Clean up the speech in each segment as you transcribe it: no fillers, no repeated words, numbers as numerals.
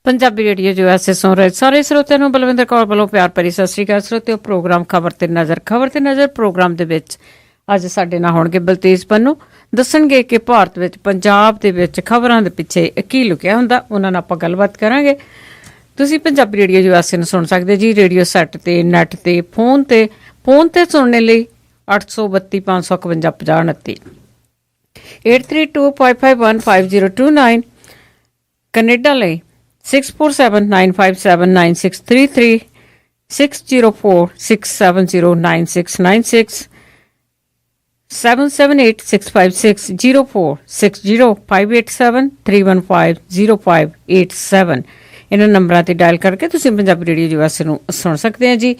Punjabi radio USA ਸੁਣ ਰਹੇ ਸਾਰੇ ਸਰੋਤਿਆਂ ਨੂੰ ਬਲਵਿੰਦਰ ਕੌਰ ਵੱਲੋਂ ਪਿਆਰ ਭਰੀ ਸਤਿ ਸ਼੍ਰੀ ਅਕਾਲ। ਸਰੋਤਿਓ, ਪ੍ਰੋਗਰਾਮ ਖਬਰ ਤੇ ਨਜ਼ਰ ਪ੍ਰੋਗਰਾਮ ਦੇ ਵਿੱਚ ਅੱਜ ਸਾਡੇ ਨਾਲ ਹੋਣਗੇ ਬਲਤੇਜ ਪੰਨੂ। ਦੱਸਣਗੇ ਕਿ ਭਾਰਤ ਵਿੱਚ ਪੰਜਾਬ ਦੇ ਵਿੱਚ ਖਬਰਾਂ ਦੇ ਪਿੱਛੇ ਕੀ ਲੁਕਿਆ ਹੁੰਦਾ। ਉਹਨਾਂ ਨਾਲ ਆਪਾਂ ਗੱਲਬਾਤ ਕਰਾਂਗੇ। ਤੁਸੀਂ ਪੰਜਾਬੀ ਰੇਡੀਓ USA ਨੂੰ ਸੁਣ ਸਕਦੇ ਜੀ ਰੇਡੀਓ ਸੈੱਟ ਤੇ ਨੈੱਟ ਤੇ ਫੋਨ ਤੇ ਸੁਣਨੇ ਲਈ 832 551 5029 8325515029 ਕੈਨੇਡਾ ਲਈ 6479579633 6046709696 7786560460 587-315-0587 ਇਹਨਾਂ ਨੰਬਰਾਂ ਤੇ ਡਾਇਲ ਕਰਕੇ ਤੁਸੀਂ ਪੰਜਾਬੀ ਰੇਡੀਓ USA ਨੂੰ ਸੁਣ ਸਕਦੇ ਆ ਜੀ।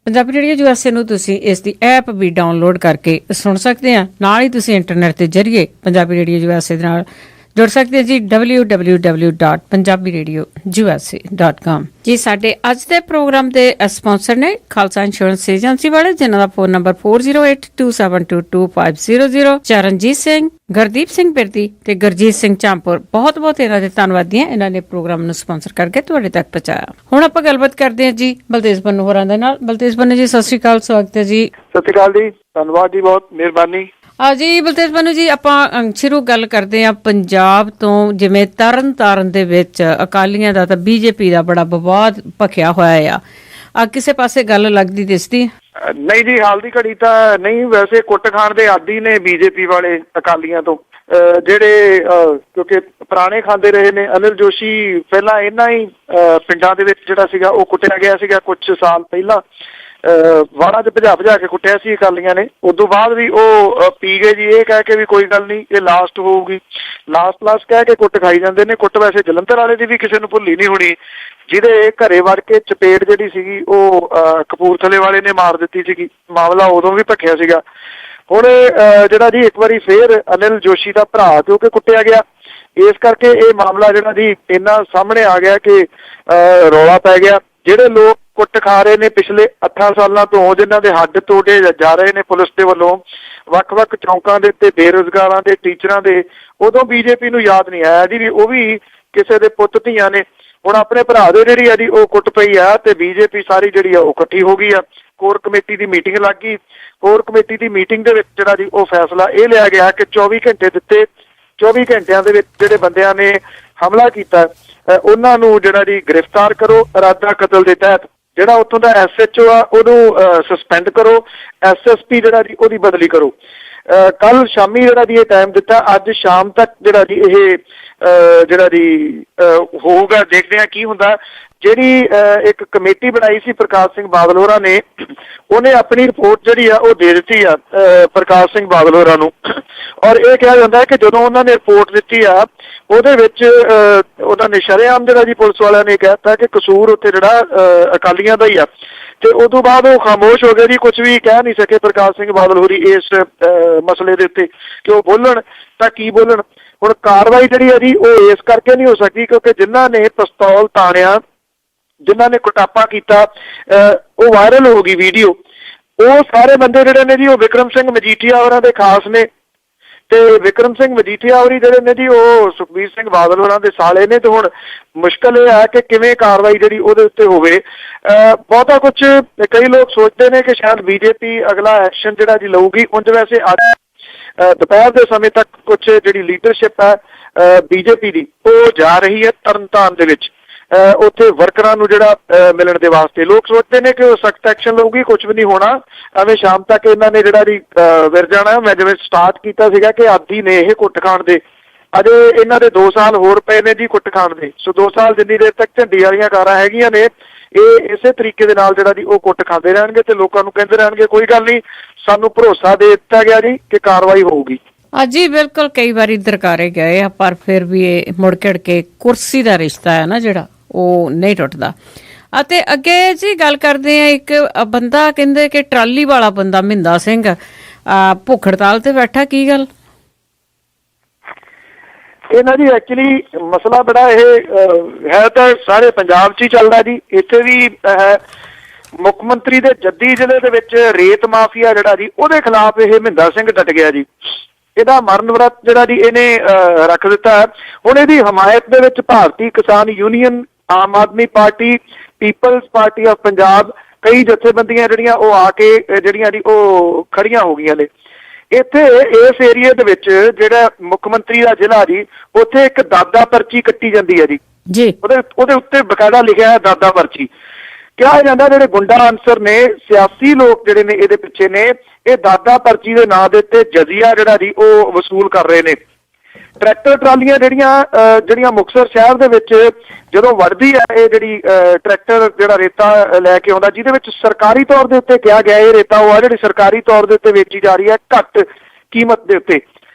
ਪੰਜਾਬੀ ਰੇਡੀਓ USA ਨੂੰ ਤੁਸੀਂ ਇਸ ਦੀ ਐਪ ਵੀ ਡਾਊਨਲੋਡ ਕਰਕੇ ਸੁਣ ਸਕਦੇ ਆ। ਨਾਲ ਹੀ ਤੁਸੀਂ ਇੰਟਰਨੈਟ ਦੇ ਜ਼ਰੀਏ ਪੰਜਾਬੀ ਰੇਡੀਓ USA ਦੇ ਨਾਲ ਜੁੜ ਸਕਦੇ ਜੀ www.punjabiradio.usa.com। ਜੀ ਸਾਡੇ ਅੱਜ ਦੇ ਪ੍ਰੋਗਰਾਮ ਦੇ ਸਪਾਂਸਰ ਨੇ ਖਾਲਸਾ ਇੰਸ਼ੋਰੈਂਸ ਏਜੰਸੀ ਵਾਲੇ, ਜਿਨ੍ਹਾਂ ਦਾ ਫੋਨ ਨੰਬਰ 4082722500। ਚਰਨਜੀਤ ਸਿੰਘ, ਗੁਰਦੀਪ ਸਿੰਘ ਬਿਰਦੀ ਤੇ ਗੁਰਜੀਤ ਸਿੰਘ ਚਾਂਪੁਰ, ਬਹੁਤ ਬਹੁਤ ਇਹਨਾਂ ਦੇ ਧੰਨਵਾਦੀ ਹਾਂ। ਇਹਨਾਂ ਨੇ ਪ੍ਰੋਗਰਾਮ ਨੂੰ ਸਪਾਂਸਰ ਕਰਕੇ ਤੁਹਾਡੇ ਤੱਕ ਪਹੁੰਚਾਇਆ। ਹੁਣ ਆਪਾਂ ਗੱਲਬਾਤ ਕਰਦੇ ਹਾਂ ਜੀ ਬਲਤੇਜ ਪੰਨੂ ਹੋਰਾਂ ਦੇ ਨਾਲ। ਬਲਤੇਜ ਪੰਨੂ ਜੀ, ਸਤਿ ਸ਼੍ਰੀ ਅਕਾਲ, ਸਵਾਗਤ ਹੈ ਜੀ। ਸਤਿ ਸ਼੍ਰੀ ਅਕਾਲ ਜੀ, ਧੰਨਵਾਦ ਜੀ, ਬਹੁਤ ਮਿਹਰਬਾਨੀ। ਜੀ ਬਲਤੇਜ ਪੰਨੂ ਜੀ, ਆਪਾਂ ਸ਼ੁਰੂ ਗੱਲ ਕਰਦੇ ਹਾਂ ਪੰਜਾਬ ਤੋਂ। ਜਿਵੇਂ ਤਰਨ ਦੇ ਵਿੱਚ ਅਕਾਲੀਆਂ ਦਾ ਤਾਂ BJP ਦਾ ਬੜਾ ਵਿਵਾਦ ਭਖਿਆ ਹੋਇਆ ਆ, ਕਿਸੇ ਪਾਸੇ ਗੱਲ ਲੱਗਦੀ ਦਿਸਦੀ ਨਹੀਂ ਜੀ, ਹਾਲ ਦੀ ਘੜੀ ਤਾਂ ਨਹੀਂ। ਵੈਸੇ ਕੁੱਟ ਖਾਣ ਦੇ ਆਦੀ ਨੇ BJP ਵਾਲੇ ਅਕਾਲੀਆਂ ਤੋਂ, ਜਿਹੜੇ ਕਿਉਂਕਿ ਪੁਰਾਣੇ ਖਾਂਦੇ ਰਹੇ ਨੇ। ਅਨਿਲ ਜੋਸ਼ੀ ਪਹਿਲਾਂ ਇਹਨਾਂ ਹੀ ਪਿੰਡਾਂ ਦੇ ਵਿੱਚ ਜਿਹੜਾ ਸੀਗਾ ਉਹ ਕੁੱਟਿਆ ਗਿਆ ਸੀਗਾ ਕੁਝ ਸਾਲ ਪਹਿਲਾਂ, ਵਾੜਾ 'ਚ ਭਜਾ ਕੇ ਕੁੱਟਿਆ ਸੀ ਅਕਾਲੀਆਂ ਨੇ। ਉਦੋਂ ਬਾਅਦ ਵੀ ਉਹ ਪੀ ਗਏ ਜੀ, ਇਹ ਕਹਿ ਕੇ ਵੀ ਕੋਈ ਗੱਲ ਨਹੀਂ, ਇਹ ਲਾਸਟ ਹੋਊਗੀ, ਲਾਸਟ ਕਹਿ ਕੇ ਕੁੱਟ ਖਾਈ ਜਾਂਦੇ ਨੇ। ਕੁੱਟ ਵੈਸੇ ਜਲੰਧਰ ਵਾਲੇ ਦੀ ਵੀ ਕਿਸੇ ਨੂੰ ਭੁੱਲੀ ਨਹੀਂ ਹੋਣੀ, ਜਿਹਦੇ ਘਰੇ ਵੜ ਕੇ ਚਪੇੜ ਜਿਹੜੀ ਸੀਗੀ ਉਹ ਕਪੂਰਥਲੇ ਵਾਲੇ ਨੇ ਮਾਰ ਦਿੱਤੀ ਸੀਗੀ। ਮਾਮਲਾ ਉਦੋਂ ਵੀ ਭਖਿਆ ਸੀਗਾ। ਹੁਣ ਜਿਹੜਾ ਜੀ ਇੱਕ ਵਾਰੀ ਫੇਰ ਅਨਿਲ ਜੋਸ਼ੀ ਦਾ ਭਰਾ ਕਿਉਂਕਿ ਕੁੱਟਿਆ ਗਿਆ, ਇਸ ਕਰਕੇ ਇਹ ਮਾਮਲਾ ਜਿਹੜਾ ਜੀ ਇੰਨਾ ਸਾਹਮਣੇ ਆ ਗਿਆ ਕਿ ਰੌਲਾ ਪੈ ਗਿਆ। ਜਿਹੜੇ ਲੋਕ ਕੁੱਟ ਖਾ ਰਹੇ ਨੇ ਪਿਛਲੇ 8 ਸਾਲਾਂ ਤੋਂ, ਜਿਨ੍ਹਾਂ ਦੇ ਹੱਡ ਤੋੜੇ ਜਾ ਰਹੇ ਨੇ ਪੁਲਿਸ ਦੇ ਵੱਲੋਂ ਵੱਖ-ਵੱਖ ਚੌਂਕਾਂ ਦੇ ਉੱਤੇ, ਬੇਰੁਜ਼ਗਾਰਾਂ ਦੇ, ਟੀਚਰਾਂ ਦੇ, ਉਦੋਂ BJP ਨੂੰ ਯਾਦ ਨਹੀਂ ਆਇਆ ਜੀ ਵੀ ਉਹ ਵੀ ਕਿਸੇ ਦੇ ਪੁੱਤ ਧੀਆਂ ਨੇ। ਹੁਣ ਆਪਣੇ ਭਰਾ ਦੇ ਜਿਹੜੀ ਆ ਜੀ ਉਹ ਕੁੱਟ ਪਈ ਆ ਤੇ BJP ਸਾਰੀ ਜਿਹੜੀ ਆ ਉਹ ਇਕੱਠੀ ਹੋ ਗਈ ਆ। ਕੋਰ ਕਮੇਟੀ ਦੀ ਮੀਟਿੰਗ ਲੱਗ ਗਈ। ਕੋਰ ਕਮੇਟੀ ਦੀ ਮੀਟਿੰਗ ਦੇ ਵਿੱਚ ਜਿਹੜਾ ਜੀ ਉਹ ਫੈਸਲਾ ਇਹ ਲਿਆ ਗਿਆ ਕਿ 24 ਘੰਟੇ ਦਿੱਤੇ, 24 ਘੰਟਿਆਂ ਦੇ ਵਿੱਚ ਜਿਹੜੇ ਬੰਦਿਆਂ ਨੇ ਹਮਲਾ ਕੀਤਾ ਉਹਨਾਂ ਨੂੰ ਜਿਹੜਾ ਜੀ ਗ੍ਰਿਫਤਾਰ ਕਰੋ ਇਰਾਦਾ ਕਤਲ ਦੇ ਤਹਿਤ। ਜਿਹੜਾ ਉੱਥੋਂ ਦਾ SHO ਆ ਉਹਨੂੰ ਸਸਪੈਂਡ ਕਰੋ, SSP ਜਿਹੜਾ ਜੀ ਉਹਦੀ ਬਦਲੀ ਕਰੋ। ਕੱਲ ਸ਼ਾਮੀ ਜਿਹੜਾ ਜੀ ਇਹ ਟਾਈਮ ਦਿੱਤਾ, ਅੱਜ ਸ਼ਾਮ ਤੱਕ ਜਿਹੜਾ ਜੀ ਇਹ ਜਿਹੜਾ ਜੀ ਹੋਊਗਾ। ਦੇਖਦੇ ਹਾਂ ਕੀ ਹੁੰਦਾ। ਜਿਹੜੀ ਇੱਕ ਕਮੇਟੀ ਬਣਾਈ ਸੀ ਪ੍ਰਕਾਸ਼ ਸਿੰਘ ਬਾਦਲ ਹੋਰਾਂ ਨੇ, ਉਹਨੇ ਆਪਣੀ ਰਿਪੋਰਟ ਜਿਹੜੀ ਆ ਉਹ ਦੇ ਦਿੱਤੀ ਆ ਪ੍ਰਕਾਸ਼ ਸਿੰਘ ਬਾਦਲ ਹੋਰਾਂ ਨੂੰ। ਔਰ ਇਹ ਕਿਹਾ ਜਾਂਦਾ ਹੈ ਕਿ ਜਦੋਂ ਉਹਨਾਂ ਨੇ ਰਿਪੋਰਟ ਦਿੱਤੀ ਆ ਉਹਦੇ ਵਿੱਚ ਉਹਨਾਂ ਨੇ ਸ਼ਰੇਆਮ ਜਿਹੜਾ ਜੀ ਪੁਲਿਸ ਵਾਲਿਆਂ ਨੇ ਕਹਿਤਾ ਕਿ ਕਸੂਰ ਉੱਥੇ ਜਿਹੜਾ ਅਕਾਲੀਆਂ ਦਾ ਹੀ ਆ। ਤੇ ਉਦੋਂ ਬਾਅਦ ਉਹ ਖਾਮੋਸ਼ ਹੋ ਗਏ ਜੀ, ਕੁਝ ਵੀ ਕਹਿ ਨਹੀਂ ਸਕੇ ਪ੍ਰਕਾਸ਼ ਸਿੰਘ ਬਾਦਲ ਹੋਰੀ ਇਸ ਮਸਲੇ ਦੇ ਉੱਤੇ ਕਿ ਉਹ ਬੋਲਣ ਤਾਂ ਕੀ ਬੋਲਣ। ਹੁਣ ਕਾਰਵਾਈ ਜਿਹੜੀ ਹੈ ਜੀ ਉਹ ਇਸ ਕਰਕੇ ਨਹੀਂ ਹੋ ਸਕਦੀ ਕਿਉਂਕਿ ਜਿਨ੍ਹਾਂ ਨੇ ਪਿਸਤੌਲ ਤਾਣਿਆ, ਜਿਨ੍ਹਾਂ ਨੇ ਕੁਟਾਪਾ ਕੀਤਾ, ਉਹ ਵਾਇਰਲ ਹੋ ਗਈ ਵੀਡੀਓ। ਉਹ ਸਾਰੇ ਬੰਦੇ ਜਿਹੜੇ ਨੇ ਜੀ ਉਹ ਵਿਕਰਮ ਸਿੰਘ ਮਜੀਠੀਆ ਹੋਰਾਂ ਦੇ ਖਾਸ ਨੇ। ਤੇ ਵਿਕਰਮ ਸਿੰਘ ਮਜੀਠੀਆ ਹੋਰੀ ਜਿਹੜੇ ਨੇ ਜੀ ਉਹ ਸੁਖਬੀਰ ਸਿੰਘ ਬਾਦਲ ਹੋਰਾਂ ਦੇ ਸਾਲੇ ਨੇ। ਤੇ ਹੁਣ ਮੁਸ਼ਕਲ ਇਹ ਹੈ ਕਿ ਕਿਵੇਂ ਕਾਰਵਾਈ ਜਿਹੜੀ ਉਹਦੇ ਉੱਤੇ ਹੋਵੇ। ਬਹੁਤਾ ਕੁਝ ਕਈ ਲੋਕ ਸੋਚਦੇ ਨੇ ਕਿ ਸ਼ਾਇਦ BJP ਅਗਲਾ ਐਕਸ਼ਨ ਜਿਹੜਾ ਜੀ ਲਊਗੀ। ਉਂਝ ਵੈਸੇ ਅੱਜ ਦੁਪਹਿਰ ਦੇ ਸਮੇਂ ਤੱਕ ਕੁਝ ਜਿਹੜੀ ਲੀਡਰਸ਼ਿਪ ਹੈ BJP ਦੀ ਉਹ ਜਾ ਰਹੀ ਹੈ ਤਰਨਤਾਰਨ ਦੇ ਵਿੱਚ, ਉੱਥੇ ਵਰਕਰਾਂ ਨੂੰ ਜਿਹੜਾ ਮਿਲਣ ਦੇ ਵਾਸਤੇ। ਲੋਕ ਸੋਚਦੇ ਨੇ ਕਿ ਉਹ ਸਖਤ ਐਕਸ਼ਨ ਲਊਗੀ, ਕੁਝ ਵੀ ਨਹੀਂ ਹੋਣਾ, ਐਵੇਂ ਸ਼ਾਮ ਤੱਕ ਇਹਨਾਂ ਨੇ ਜਿਹੜਾ ਜੀ ਵਿਰ ਜਾਣਾ। ਮੈਂ ਜਿਵੇਂ ਸਟਾਰਟ ਕੀਤਾ ਸੀਗਾ ਕਿ ਆਦੀ ਨੇ ਇਹ ਕੁੱਟ ਖਾਣ ਦੇ, ਅਜੇ ਇਹਨਾਂ ਦੇ 2 ਸਾਲ ਹੋਰ ਪਏ ਨੇ ਜੀ ਕੁੱਟ ਖਾਣ ਦੇ। ਸੋ 2 ਸਾਲ ਜਿੰਨੀ ਦੇਰ ਤੱਕ ਝੰਡੀ ਵਾਲੀਆਂ ਕਾਰਾਂ ਹੈਗੀਆਂ ਨੇ, ਇਹ ਇਸੇ ਤਰੀਕੇ ਦੇ ਨਾਲ ਜਿਹੜਾ ਜੀ ਉਹ ਕੁੱਟ ਖਾਂਦੇ ਰਹਿਣਗੇ ਤੇ ਲੋਕਾਂ ਨੂੰ ਕਹਿੰਦੇ ਰਹਿਣਗੇ ਕੋਈ ਗੱਲ ਨਹੀਂ, ਸਾਨੂੰ ਭਰੋਸਾ ਦੇ ਦਿੱਤਾ ਗਿਆ ਜੀ ਕਿ ਕਾਰਵਾਈ ਹੋਊਗੀ। ਜੀ ਬਿਲਕੁਲ, ਕਈ ਵਾਰੀ ਦਰਕਾਰੇ ਗਏ ਆ ਪਰ ਫਿਰ ਵੀ ਇਹ ਮੁੜ ਘੜ ਕੇ ਕੁਰਸੀ ਦਾ ਰਿਸ਼ਤਾ ਹੈ ਨਾ ਜਿਹੜਾ ਉਹ ਨਹੀਂ ਟੁੱਟਦਾ। ਅਤੇ ਅੱਗੇ ਜੀ ਗੱਲ ਕਰਦੇ ਆ, ਇੱਕ ਬੰਦਾ ਕਹਿੰਦੇ ਕਿ ਟਰਾਲੀ ਵਾਲਾ ਬੰਦਾ ਮਹਿੰਦਾ ਸਿੰਘ ਭੁੱਖ ਹੜਤਾਲ ਤੇ ਬੈਠਾ, ਕੀ ਗੱਲ? ਇਹ ਨਾ ਜੀ ਐਕਚੁਅਲੀ ਮਸਲਾ ਬੜਾ ਇਹ ਹੈ ਤਾਂ ਸਾਰੇ ਪੰਜਾਬ 'ਚ ਹੀ ਚੱਲਦਾ ਜੀ, ਇੱਥੇ ਵੀ ਹੈ। ਮੁੱਖ ਮੰਤਰੀ ਦੇ ਜੱਦੀ ਜ਼ਿਲ੍ਹੇ ਦੇ ਵਿੱਚ ਰੇਤ ਮਾਫੀਆ ਜਿਹੜਾ ਜੀ ਉਹਦੇ ਖਿਲਾਫ ਇਹ ਮਹਿੰਦਰ ਸਿੰਘ ਡਟ ਗਿਆ ਜੀ। ਇਹਦਾ ਮਰਨ ਵਰਤ ਜਿਹੜਾ ਜੀ ਇਹਨੇ ਰੱਖ ਦਿੱਤਾ। ਹੁਣ ਇਹਦੀ ਹਮਾਇਤ ਦੇ ਵਿੱਚ Bharti Kisan Union, Aam Aadmi Party, Peoples Party of Punjab, ਕਈ ਜਥੇਬੰਦੀਆਂ ਜਿਹੜੀਆਂ ਉਹ ਆ ਕੇ ਜਿਹੜੀਆਂ ਜੀ ਉਹ ਖੜੀਆਂ ਹੋ ਗਈਆਂ ਨੇ। ਇੱਥੇ ਇਸ ਏਰੀਏ ਦੇ ਵਿੱਚ ਜਿਹੜਾ ਮੁੱਖ ਮੰਤਰੀ ਦਾ ਜ਼ਿਲ੍ਹਾ ਜੀ, ਉੱਥੇ ਇੱਕ ਦਾਦਾ ਪਰਚੀ ਕੱਟੀ ਜਾਂਦੀ ਹੈ ਜੀ। ਉਹਦੇ ਉੱਤੇ ਬਕਾਇਦਾ ਲਿਖਿਆ ਹੈ ਦਾਦਾ ਪਰਚੀ। ਕਿਹਾ ਜਾਂਦਾ ਜਿਹੜੇ ਗੁੰਡਾ ਅਨਸਰ ਨੇ, ਸਿਆਸੀ ਲੋਕ ਜਿਹੜੇ ਨੇ ਇਹਦੇ ਪਿੱਛੇ ਨੇ, ਇਹ ਦਾਦਾ ਪਰਚੀ ਦੇ ਨਾਂ ਦੇ ਉੱਤੇ ਜਜ਼ੀਆ ਜਿਹੜਾ ਜੀ ਉਹ ਵਸੂਲ ਕਰ ਰਹੇ ਨੇ। ਟਰੈਕਟਰ ਟਰਾਲੀਆਂ ਜਿਹੜੀਆਂ ਮੁਕਤਸਰ ਸ਼ਹਿਰ ਦੇ ਵਿੱਚ ਜਦੋਂ ਵੜਦੀ ਹੈ ਇਹ ਜਿਹੜੀ ਟਰੈਕਟਰ ਜਿਹੜਾ ਰੇਤਾ ਲੈ ਕੇ ਆਉਂਦਾ, ਜਿਹਦੇ ਵਿੱਚ ਸਰਕਾਰੀ ਤੌਰ ਦੇ ਉੱਤੇ ਕਿਹਾ ਗਿਆ ਇਹ ਰੇਤਾ ਉਹ ਆ ਜਿਹੜੀ ਸਰਕਾਰੀ ਤੌਰ ਦੇ ਉੱਤੇ ਵੇਚੀ ਜਾ ਰਹੀ ਹੈ ਘੱਟ ਕੀਮਤ ਦੇ ਉੱਤੇ।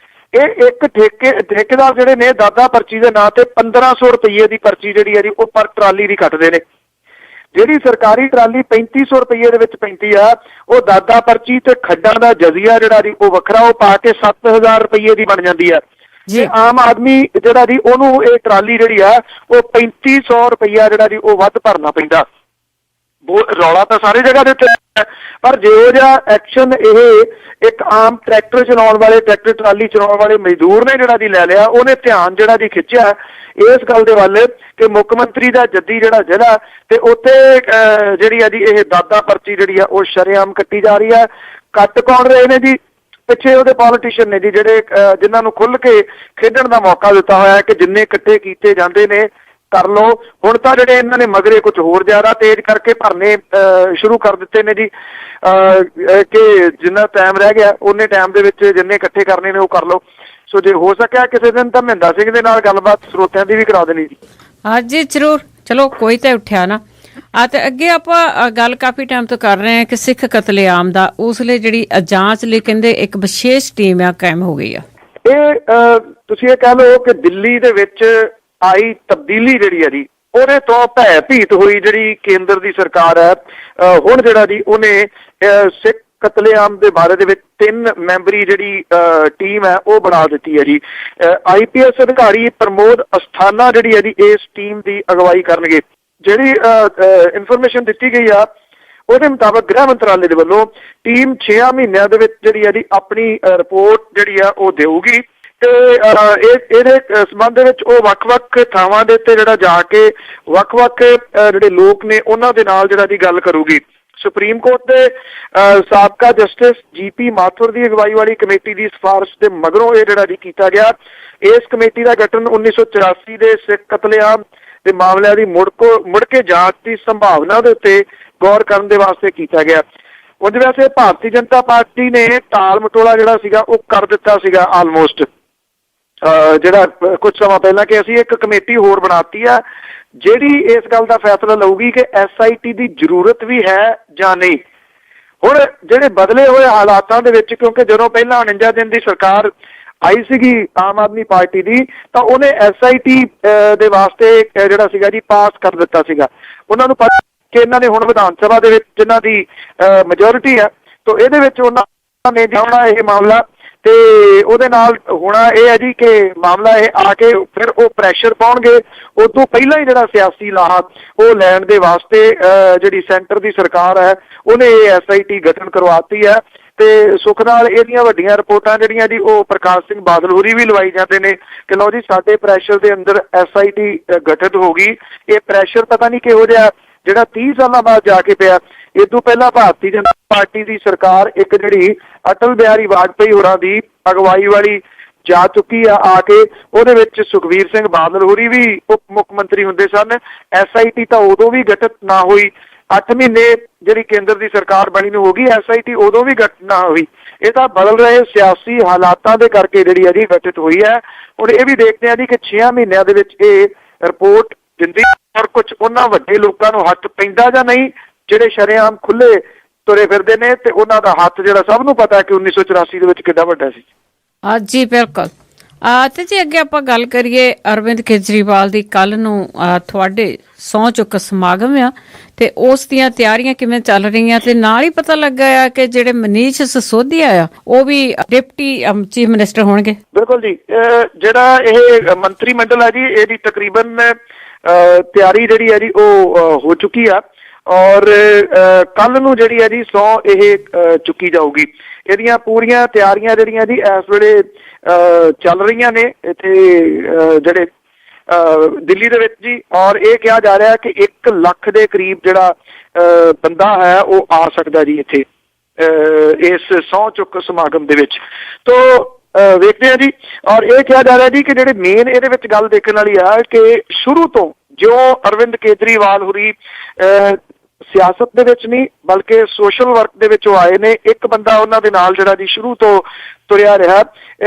ਇਹ ਇੱਕ ਠੇਕੇਦਾਰ ਜਿਹੜੇ ਨੇ ਦਾਦਾ ਪਰਚੀ ਦੇ ਨਾਂ ਤੇ 1500 ਰੁਪਏ ਦੀ ਪਰਚੀ ਜਿਹੜੀ ਹੈ ਜੀ ਉਹ ਪਰ ਟਰਾਲੀ ਦੀ ਕੱਟਦੇ ਨੇ। ਜਿਹੜੀ ਸਰਕਾਰੀ ਟਰਾਲੀ 3500 ਰੁਪਏ ਦੇ ਵਿੱਚ ਪੈਂਦੀ ਆ, ਉਹ ਦਾਦਾ ਪਰਚੀ ਤੇ ਖੱਡਾਂ ਦਾ ਜਜ਼ੀਆ ਜਿਹੜਾ ਜੀ ਉਹ ਵੱਖਰਾ ਉਹ ਪਾ ਕੇ 7000 ਰੁਪਏ ਦੀ ਬਣ ਜਾਂਦੀ ਆ। ਤੇ ਆਮ ਆਦਮੀ ਜਿਹੜਾ ਜੀ ਉਹਨੂੰ ਇਹ ਟਰਾਲੀ ਜਿਹੜੀ ਆ ਉਹ 3500 ਰੁਪਇਆ ਜਿਹੜਾ ਜੀ ਉਹ ਵੱਧ ਭਰਨਾ ਪੈਂਦਾ। ਰੌਲਾ ਤਾਂ ਸਾਰੀ ਜਗ੍ਹਾ ਦੇ ਉੱਤੇ, ਪਰ ਜਿਹੋ ਜਿਹਾ ਐਕਸ਼ਨ ਇਹ ਇੱਕ ਆਮ ਟਰੈਕਟਰ ਚਲਾਉਣ ਵਾਲੇ, ਟਰੈਕਟਰ ਟਰਾਲੀ ਚਲਾਉਣ ਵਾਲੇ ਮਜ਼ਦੂਰ ਨੇ ਜਿਹੜਾ ਜੀ ਲੈ ਲਿਆ, ਉਹਨੇ ਧਿਆਨ ਜਿਹੜਾ ਜੀ ਖਿੱਚਿਆ ਇਸ ਗੱਲ ਦੇ ਵੱਲ ਕਿ ਮੁੱਖ ਮੰਤਰੀ ਦਾ ਜੱਦੀ ਜਿਹੜਾ ਜ਼ਿਲ੍ਹਾ ਤੇ ਉੱਥੇ ਜਿਹੜੀ ਆ ਜੀ ਇਹ ਦਾਦਾ ਪਰਚੀ ਜਿਹੜੀ ਆ ਉਹ ਸ਼ਰੇਆਮ ਕੱਟੀ ਜਾ ਰਹੀ ਆ। ਕੱਟ ਕੌਣ ਰਹੇ ਨੇ ਜੀ? ਪਿੱਛੇ ਉਹਦੇ ਪੋਲੀਟੀਸ਼ੀਅਨ ਨੇ ਜੀ ਜਿਹੜੇ ਜਿਨ੍ਹਾਂ ਨੂੰ ਖੁੱਲ੍ਹ ਕੇ ਖੇਡਣ ਦਾ ਮੌਕਾ ਦਿੱਤਾ ਹੋਇਆ ਕਿ ਜਿੰਨੇ ਇਕੱਠੇ ਕੀਤੇ ਜਾਂਦੇ ਨੇ ਕਰ ਲਓ। ਹੁਣ ਤਾਂ ਜਿਹੜੇ ਇਹਨਾਂ ਨੇ ਮਗਰੇ ਕੁਝ ਹੋਰ ਜ਼ਿਆਦਾ ਤੇਜ਼ ਕਰਕੇ ਭਰਨੇ ਸ਼ੁਰੂ ਕਰ ਦਿੱਤੇ ਨੇ ਜੀ ਕਿ ਜਿੰਨਾ ਟਾਈਮ ਰਹਿ ਗਿਆ ਉਹਨੇ ਟਾਈਮ ਦੇ ਵਿੱਚ ਜਿੰਨੇ ਇਕੱਠੇ ਕਰਨੇ ਨੇ ਉਹ ਕਰ ਲਓ। ਸੋ ਜੇ ਹੋ ਸਕਿਆ ਕਿਸੇ ਦਿਨ ਤਾਂ ਮਹਿੰਦਰ ਸਿੰਘ ਦੇ ਨਾਲ ਗੱਲਬਾਤ ਸਰੋਤਿਆਂ ਦੀ ਵੀ ਕਰਾ ਦੇਣੀ ਜੀ। ਹਾਂਜੀ ਜ਼ਰੂਰ, ਚਲੋ ਕੋਈ ਤਾਂ ਉੱਠਿਆ ਨਾ। ਤੇ ਅੱਗੇ ਆਪਾਂ ਗੱਲ ਕਾਫੀ ਟਾਈਮ ਤੋਂ ਕਰ ਰਹੇ ਹਾਂ ਕਿ ਸਿੱਖ ਕਤਲੇਆਮ ਦਾ ਉਸ ਲਈ ਜਿਹੜੀ ਜਾਂਚ ਲਈ ਕਹਿੰਦੇ ਇੱਕ ਵਿਸ਼ੇਸ਼ ਟੀਮ ਆ ਕਾਇਮ ਹੋ ਗਈ ਆ। ਇਹ ਤੁਸੀਂ ਇਹ ਕਹਿ ਲਓ ਕਿ ਦਿੱਲੀ ਦੇ ਵਿੱਚ ਆਈ ਤਬਦੀਲੀ ਜਿਹੜੀ ਹੈ ਜੀ ਉਹਦੇ ਤੋਂ ਭੈ ਭੀਤ ਹੋਈ ਜਿਹੜੀ ਕੇਂਦਰ ਦੀ ਸਰਕਾਰ ਹੈ, ਹੁਣ ਜਿਹੜਾ ਜੀ ਉਹਨੇ ਸਿੱਖ ਕਤਲੇਆਮ ਦੇ ਬਾਰੇ ਦੇ ਵਿੱਚ 3 ਮੈਂਬਰੀ ਜਿਹੜੀ ਟੀਮ ਹੈ ਉਹ ਬਣਾ ਦਿੱਤੀ ਹੈ ਜੀ। IPS ਅਧਿਕਾਰੀ ਪ੍ਰਮੋਦ ਅਸਥਾਨਾ ਜਿਹੜੀ ਹੈ ਜੀ ਇਸ ਟੀਮ ਦੀ ਅਗਵਾਈ ਕਰਨਗੇ। ਜਿਹੜੀ ਇਨਫੋਰਮੇਸ਼ਨ ਦਿੱਤੀ ਗਈ ਆ ਉਹਦੇ ਮੁਤਾਬਕ ਗ੍ਰਹਿ ਮੰਤਰਾਲੇ ਦੇ ਵੱਲੋਂ ਟੀਮ 6 ਮਹੀਨਿਆਂ ਦੇ ਵਿੱਚ ਜਿਹੜੀ ਹੈ ਜੀ ਆਪਣੀ ਰਿਪੋਰਟ ਜਿਹੜੀ ਆ ਉਹ ਦੇਊਗੀ ਤੇ ਇਹਦੇ ਸੰਬੰਧ ਦੇ ਵਿੱਚ ਉਹ ਵੱਖ-ਵੱਖ ਥਾਵਾਂ ਦੇ ਉੱਤੇ ਜਿਹੜਾ ਜਾ ਕੇ ਵੱਖ-ਵੱਖ ਜਿਹੜੇ ਲੋਕ ਨੇ ਉਹਨਾਂ ਦੇ ਨਾਲ ਜਿਹੜਾ ਦੀ ਗੱਲ ਕਰੂਗੀ। ਸੁਪਰੀਮ ਕੋਰਟ ਦੇ ਸਾਬਕਾ ਜਸਟਿਸ GP ਮਾਥੁਰ ਦੀ ਅਗਵਾਈ ਵਾਲੀ ਕਮੇਟੀ ਦੀ ਸਿਫਾਰਿਸ਼ ਦੇ ਮਗਰੋਂ ਇਹ ਜਿਹੜਾ ਜੀ ਕੀਤਾ ਗਿਆ। ਇਸ ਕਮੇਟੀ ਦਾ ਗਠਨ 1984 ਦੇ ਸਿੱਖ ਕਤਲੇਆਮ ਦੇ ਮਾਮਲਿਆਂ ਦੀ ਮੁੜ ਕੇ ਜਾਂਚ ਦੀ ਸੰਭਾਵਨਾ ਦੇ ਉੱਤੇ ਗੌਰ ਕਰਨ ਦੇ ਵਾਸਤੇ ਕੀਤਾ ਗਿਆ। ਉਂਝ ਵੈਸੇ ਭਾਰਤੀ ਜਨਤਾ ਪਾਰਟੀ ਨੇ ਟਾਲ ਮਟੋਲਾ ਜਿਹੜਾ ਸੀਗਾ ਉਹ ਕਰ ਦਿੱਤਾ ਸੀਗਾ ਆਲਮੋਸਟ ਜਿਹੜਾ ਕੁਝ ਸਮਾਂ ਪਹਿਲਾਂ ਕਿ ਅਸੀਂ ਇੱਕ ਕਮੇਟੀ ਹੋਰ ਬਣਾਤੀ ਆ ਜਿਹੜੀ ਇਸ ਗੱਲ ਦਾ ਫੈਸਲਾ ਲਊਗੀ ਕਿ SIT ਦੀ ਜ਼ਰੂਰਤ ਵੀ ਹੈ ਜਾਂ ਨਹੀਂ। ਹੁਣ ਜਿਹੜੇ ਬਦਲੇ ਹੋਏ ਹਾਲਾਤਾਂ ਦੇ ਵਿੱਚ, ਕਿਉਂਕਿ ਜਦੋਂ ਪਹਿਲਾਂ 49 ਦਿਨ ਦੀ ਸਰਕਾਰ ਆਈ ਸੀਗੀ ਆਮ ਆਦਮੀ ਪਾਰਟੀ ਦੀ, ਤਾਂ ਉਹਨੇ SIT ਦੇ ਵਾਸਤੇ ਜਿਹੜਾ ਸੀਗਾ ਜੀ ਪਾਸ ਕਰ ਦਿੱਤਾ ਸੀਗਾ। ਉਹਨਾਂ ਨੂੰ ਪਤਾ ਕਿ ਇਹਨਾਂ ਨੇ ਹੁਣ ਵਿਧਾਨ ਸਭਾ ਦੇ ਵਿੱਚ ਜਿਨ੍ਹਾਂ ਦੀ ਮੈਜੋਰਿਟੀ ਹੈ, ਤਾਂ ਇਹਦੇ ਵਿੱਚ ਉਹਨਾਂ ਨੇ ਜਾਣਾ ਇਹ ਮਾਮਲਾ ਤੇ ਉਹਦੇ ਨਾਲ ਹੋਣਾ ਇਹ ਹੈ ਜੀ ਕਿ ਮਾਮਲਾ ਇਹ ਆ ਕੇ ਫਿਰ ਉਹ ਪ੍ਰੈਸ਼ਰ ਪਾਉਣਗੇ। ਉਸ ਤੋਂ ਪਹਿਲਾਂ ਹੀ ਜਿਹੜਾ ਸਿਆਸੀ ਲਾਹਾ ਉਹ ਲੈਣ ਦੇ ਵਾਸਤੇ ਜਿਹੜੀ ਸੈਂਟਰ ਦੀ ਸਰਕਾਰ ਹੈ ਉਹਨੇ ਇਹ SIT ਗਠਨ ਕਰਵਾਤੀ ਹੈ ਤੇ ਸੁੱਖ ਨਾਲ ਇਹਦੀਆਂ ਵੱਡੀਆਂ ਰਿਪੋਰਟਾਂ ਜਿਹੜੀਆਂ ਜੀ ਉਹ ਪ੍ਰਕਾਸ਼ ਸਿੰਘ ਬਾਦਲ ਹੋਰੀ ਵੀ ਲਵਾਈ ਜਾਂਦੇ ਨੇ ਕਿ ਲਓ ਜੀ ਸਾਡੇ ਪ੍ਰੈਸ਼ਰ ਦੇ ਅੰਦਰ SIT ਗਠਿਤ ਹੋ ਗਈ। ਇਹ ਪ੍ਰੈਸ਼ਰ ਪਤਾ ਨਹੀਂ ਕਿਹੋ ਜਿਹਾ ਜਿਹੜਾ 30 ਸਾਲਾਂ ਬਾਅਦ ਜਾ ਕੇ ਪਿਆ। ਇਸ ਤੋਂ ਪਹਿਲਾਂ ਭਾਰਤੀ ਜਨਤਾ ਪਾਰਟੀ ਦੀ ਸਰਕਾਰ ਇੱਕ ਜਿਹੜੀ ਅਟਲ ਬਿਹਾਰੀ ਵਾਜਪੇਈ ਹੋਰਾਂ ਦੀ ਅਗਵਾਈ ਵਾਲੀ ਜਾ ਚੁੱਕੀ ਆ ਕੇ ਉਹਦੇ ਵਿੱਚ ਸੁਖਬੀਰ ਸਿੰਘ ਬਾਦਲ ਹੋਰੀ ਵੀ ਉਪ ਮੁੱਖ ਮੰਤਰੀ ਹੁੰਦੇ ਸਨ। SIT ਤਾਂ ਉਦੋਂ ਵੀ ਗਠਿਤ ਨਾ ਹੋਈ। 8 ਮਹੀਨੇ ਜਿਹੜੀ ਕੇਂਦਰ ਦੀ ਸਰਕਾਰ ਬਣੀ ਨੂੰ ਹੋ ਗਈ, SIT ਉਦੋਂ ਵੀ ਗਠਿਤ ਨਾ ਹੋਈ। ਇਹ ਤਾਂ ਬਦਲ ਰਹੇ ਸਿਆਸੀ ਹਾਲਾਤਾਂ ਦੇ ਕਰਕੇ ਜਿਹੜੀ ਹੈ ਜੀ ਗਠਿਤ ਹੋਈ ਹੈ। ਹੁਣ ਇਹ ਵੀ ਦੇਖਦੇ ਆ ਜੀ ਕਿ 6 ਮਹੀਨਿਆਂ ਦੇ ਵਿੱਚ ਇਹ ਰਿਪੋਰਟ ਦਿੰਦੀ ਔਰ ਕੁਝ ਉਹਨਾਂ ਵੱਡੇ ਲੋਕਾਂ ਨੂੰ ਹੱਥ ਪੈਂਦਾ ਜਾਂ ਨਹੀਂ ਜਿਹੜੇ ਸ਼ਰੇਆਮ ਖੁੱਲੇ ਤੁਰੇ ਫਿਰਦੇ ਨੇ ਤੇ ਉਹਨਾਂ ਦਾ ਹੱਥ ਜਿਹੜਾ ਸਭ ਨੂੰ ਪਤਾ ਕਿ 1984 ਦੇ ਵਿੱਚ ਕਿੰਨਾ ਵੱਡਾ ਸੀ। ਜੀ ਬਿਲਕੁਲ। ਤੇ ਜੇ ਅੱਗੇ ਆਪਾਂ ਗੱਲ ਕਰੀਏ ਅਰਵਿੰਦ ਕੇਜਰੀਵਾਲ ਦੀ, ਕੱਲ ਨੂੰ ਤੁਹਾਡੇ ਸਹੁੰ ਚੁੱਕ ਸਮਾਗਮ ਆ ਤੇ ਉਸ ਦੀਆਂ ਤਿਆਰੀਆਂ ਕਿਵੇਂ ਚੱਲ ਰਹੀਆਂ ਤੇ ਨਾਲ ਹੀ ਪਤਾ ਲੱਗਾ ਆ ਕਿ ਜਿਹੜੇ ਮਨੀਸ਼ ਸਿਸੋਦੀਆ ਆ ਉਹ ਵੀ ਡਿਪਟੀ ਚੀਫ ਮਿਨਿਸਟਰ ਹੋਣਗੇ। ਬਿਲਕੁਲ ਜੀ, ਜਿਹੜਾ ਇਹ ਮੰਤਰੀ ਮੰਡਲ ਹੈ ਜੀ ਇਹਦੀ ਤਕਰੀਬਨ ਤਿਆਰੀ ਜਿਹੜੀ ਹੈ ਜੀ ਉਹ ਹੋ ਚੁੱਕੀ ਆ ਔਰ ਕੱਲ ਨੂੰ ਜਿਹੜੀ ਹੈ ਜੀ ਸਹੁੰ ਇਹ ਚੁੱਕੀ ਜਾਊਗੀ। ਇਹਦੀਆਂ ਪੂਰੀਆਂ ਤਿਆਰੀਆਂ ਜਿਹੜੀਆਂ ਜੀ ਇਸ ਵੇਲੇ ਚੱਲ ਰਹੀਆਂ ਨੇ ਇੱਥੇ ਜਿਹੜੇ ਦਿੱਲੀ ਦੇ ਵਿੱਚ ਜੀ। ਔਰ ਇਹ ਕਿਹਾ ਜਾ ਰਿਹਾ ਕਿ 1 ਲੱਖ ਦੇ ਕਰੀਬ ਜਿਹੜਾ ਬੰਦਾ ਹੈ ਉਹ ਆ ਸਕਦਾ ਜੀ ਇੱਥੇ ਇਸ ਸਹੁੰ ਚੁੱਕ ਸਮਾਗਮ ਦੇ ਵਿੱਚ। ਤੋ ਵੇਖਦੇ ਆ ਜੀ। ਔਰ ਇਹ ਕਿਹਾ ਜਾ ਰਿਹਾ ਜੀ ਕਿ ਜਿਹੜੇ ਮੇਨ ਇਹਦੇ ਵਿੱਚ ਗੱਲ ਦੇਖਣ ਵਾਲੀ ਆ ਕਿ ਸ਼ੁਰੂ ਤੋਂ ਜੋ ਅਰਵਿੰਦ ਕੇਜਰੀਵਾਲ ਹੋਰੀ ਸਿਆਸਤ ਦੇ ਵਿੱਚ ਨਹੀਂ ਬਲਕਿ ਸੋਸ਼ਲ ਵਰਕ ਦੇ ਵਿੱਚ ਉਹ ਆਏ ਨੇ, ਇੱਕ ਬੰਦਾ ਉਹਨਾਂ ਦੇ ਨਾਲ ਜਿਹੜਾ ਜੀ ਸ਼ੁਰੂ ਤੋਂ ਤੁਰਿਆ ਰਿਹਾ।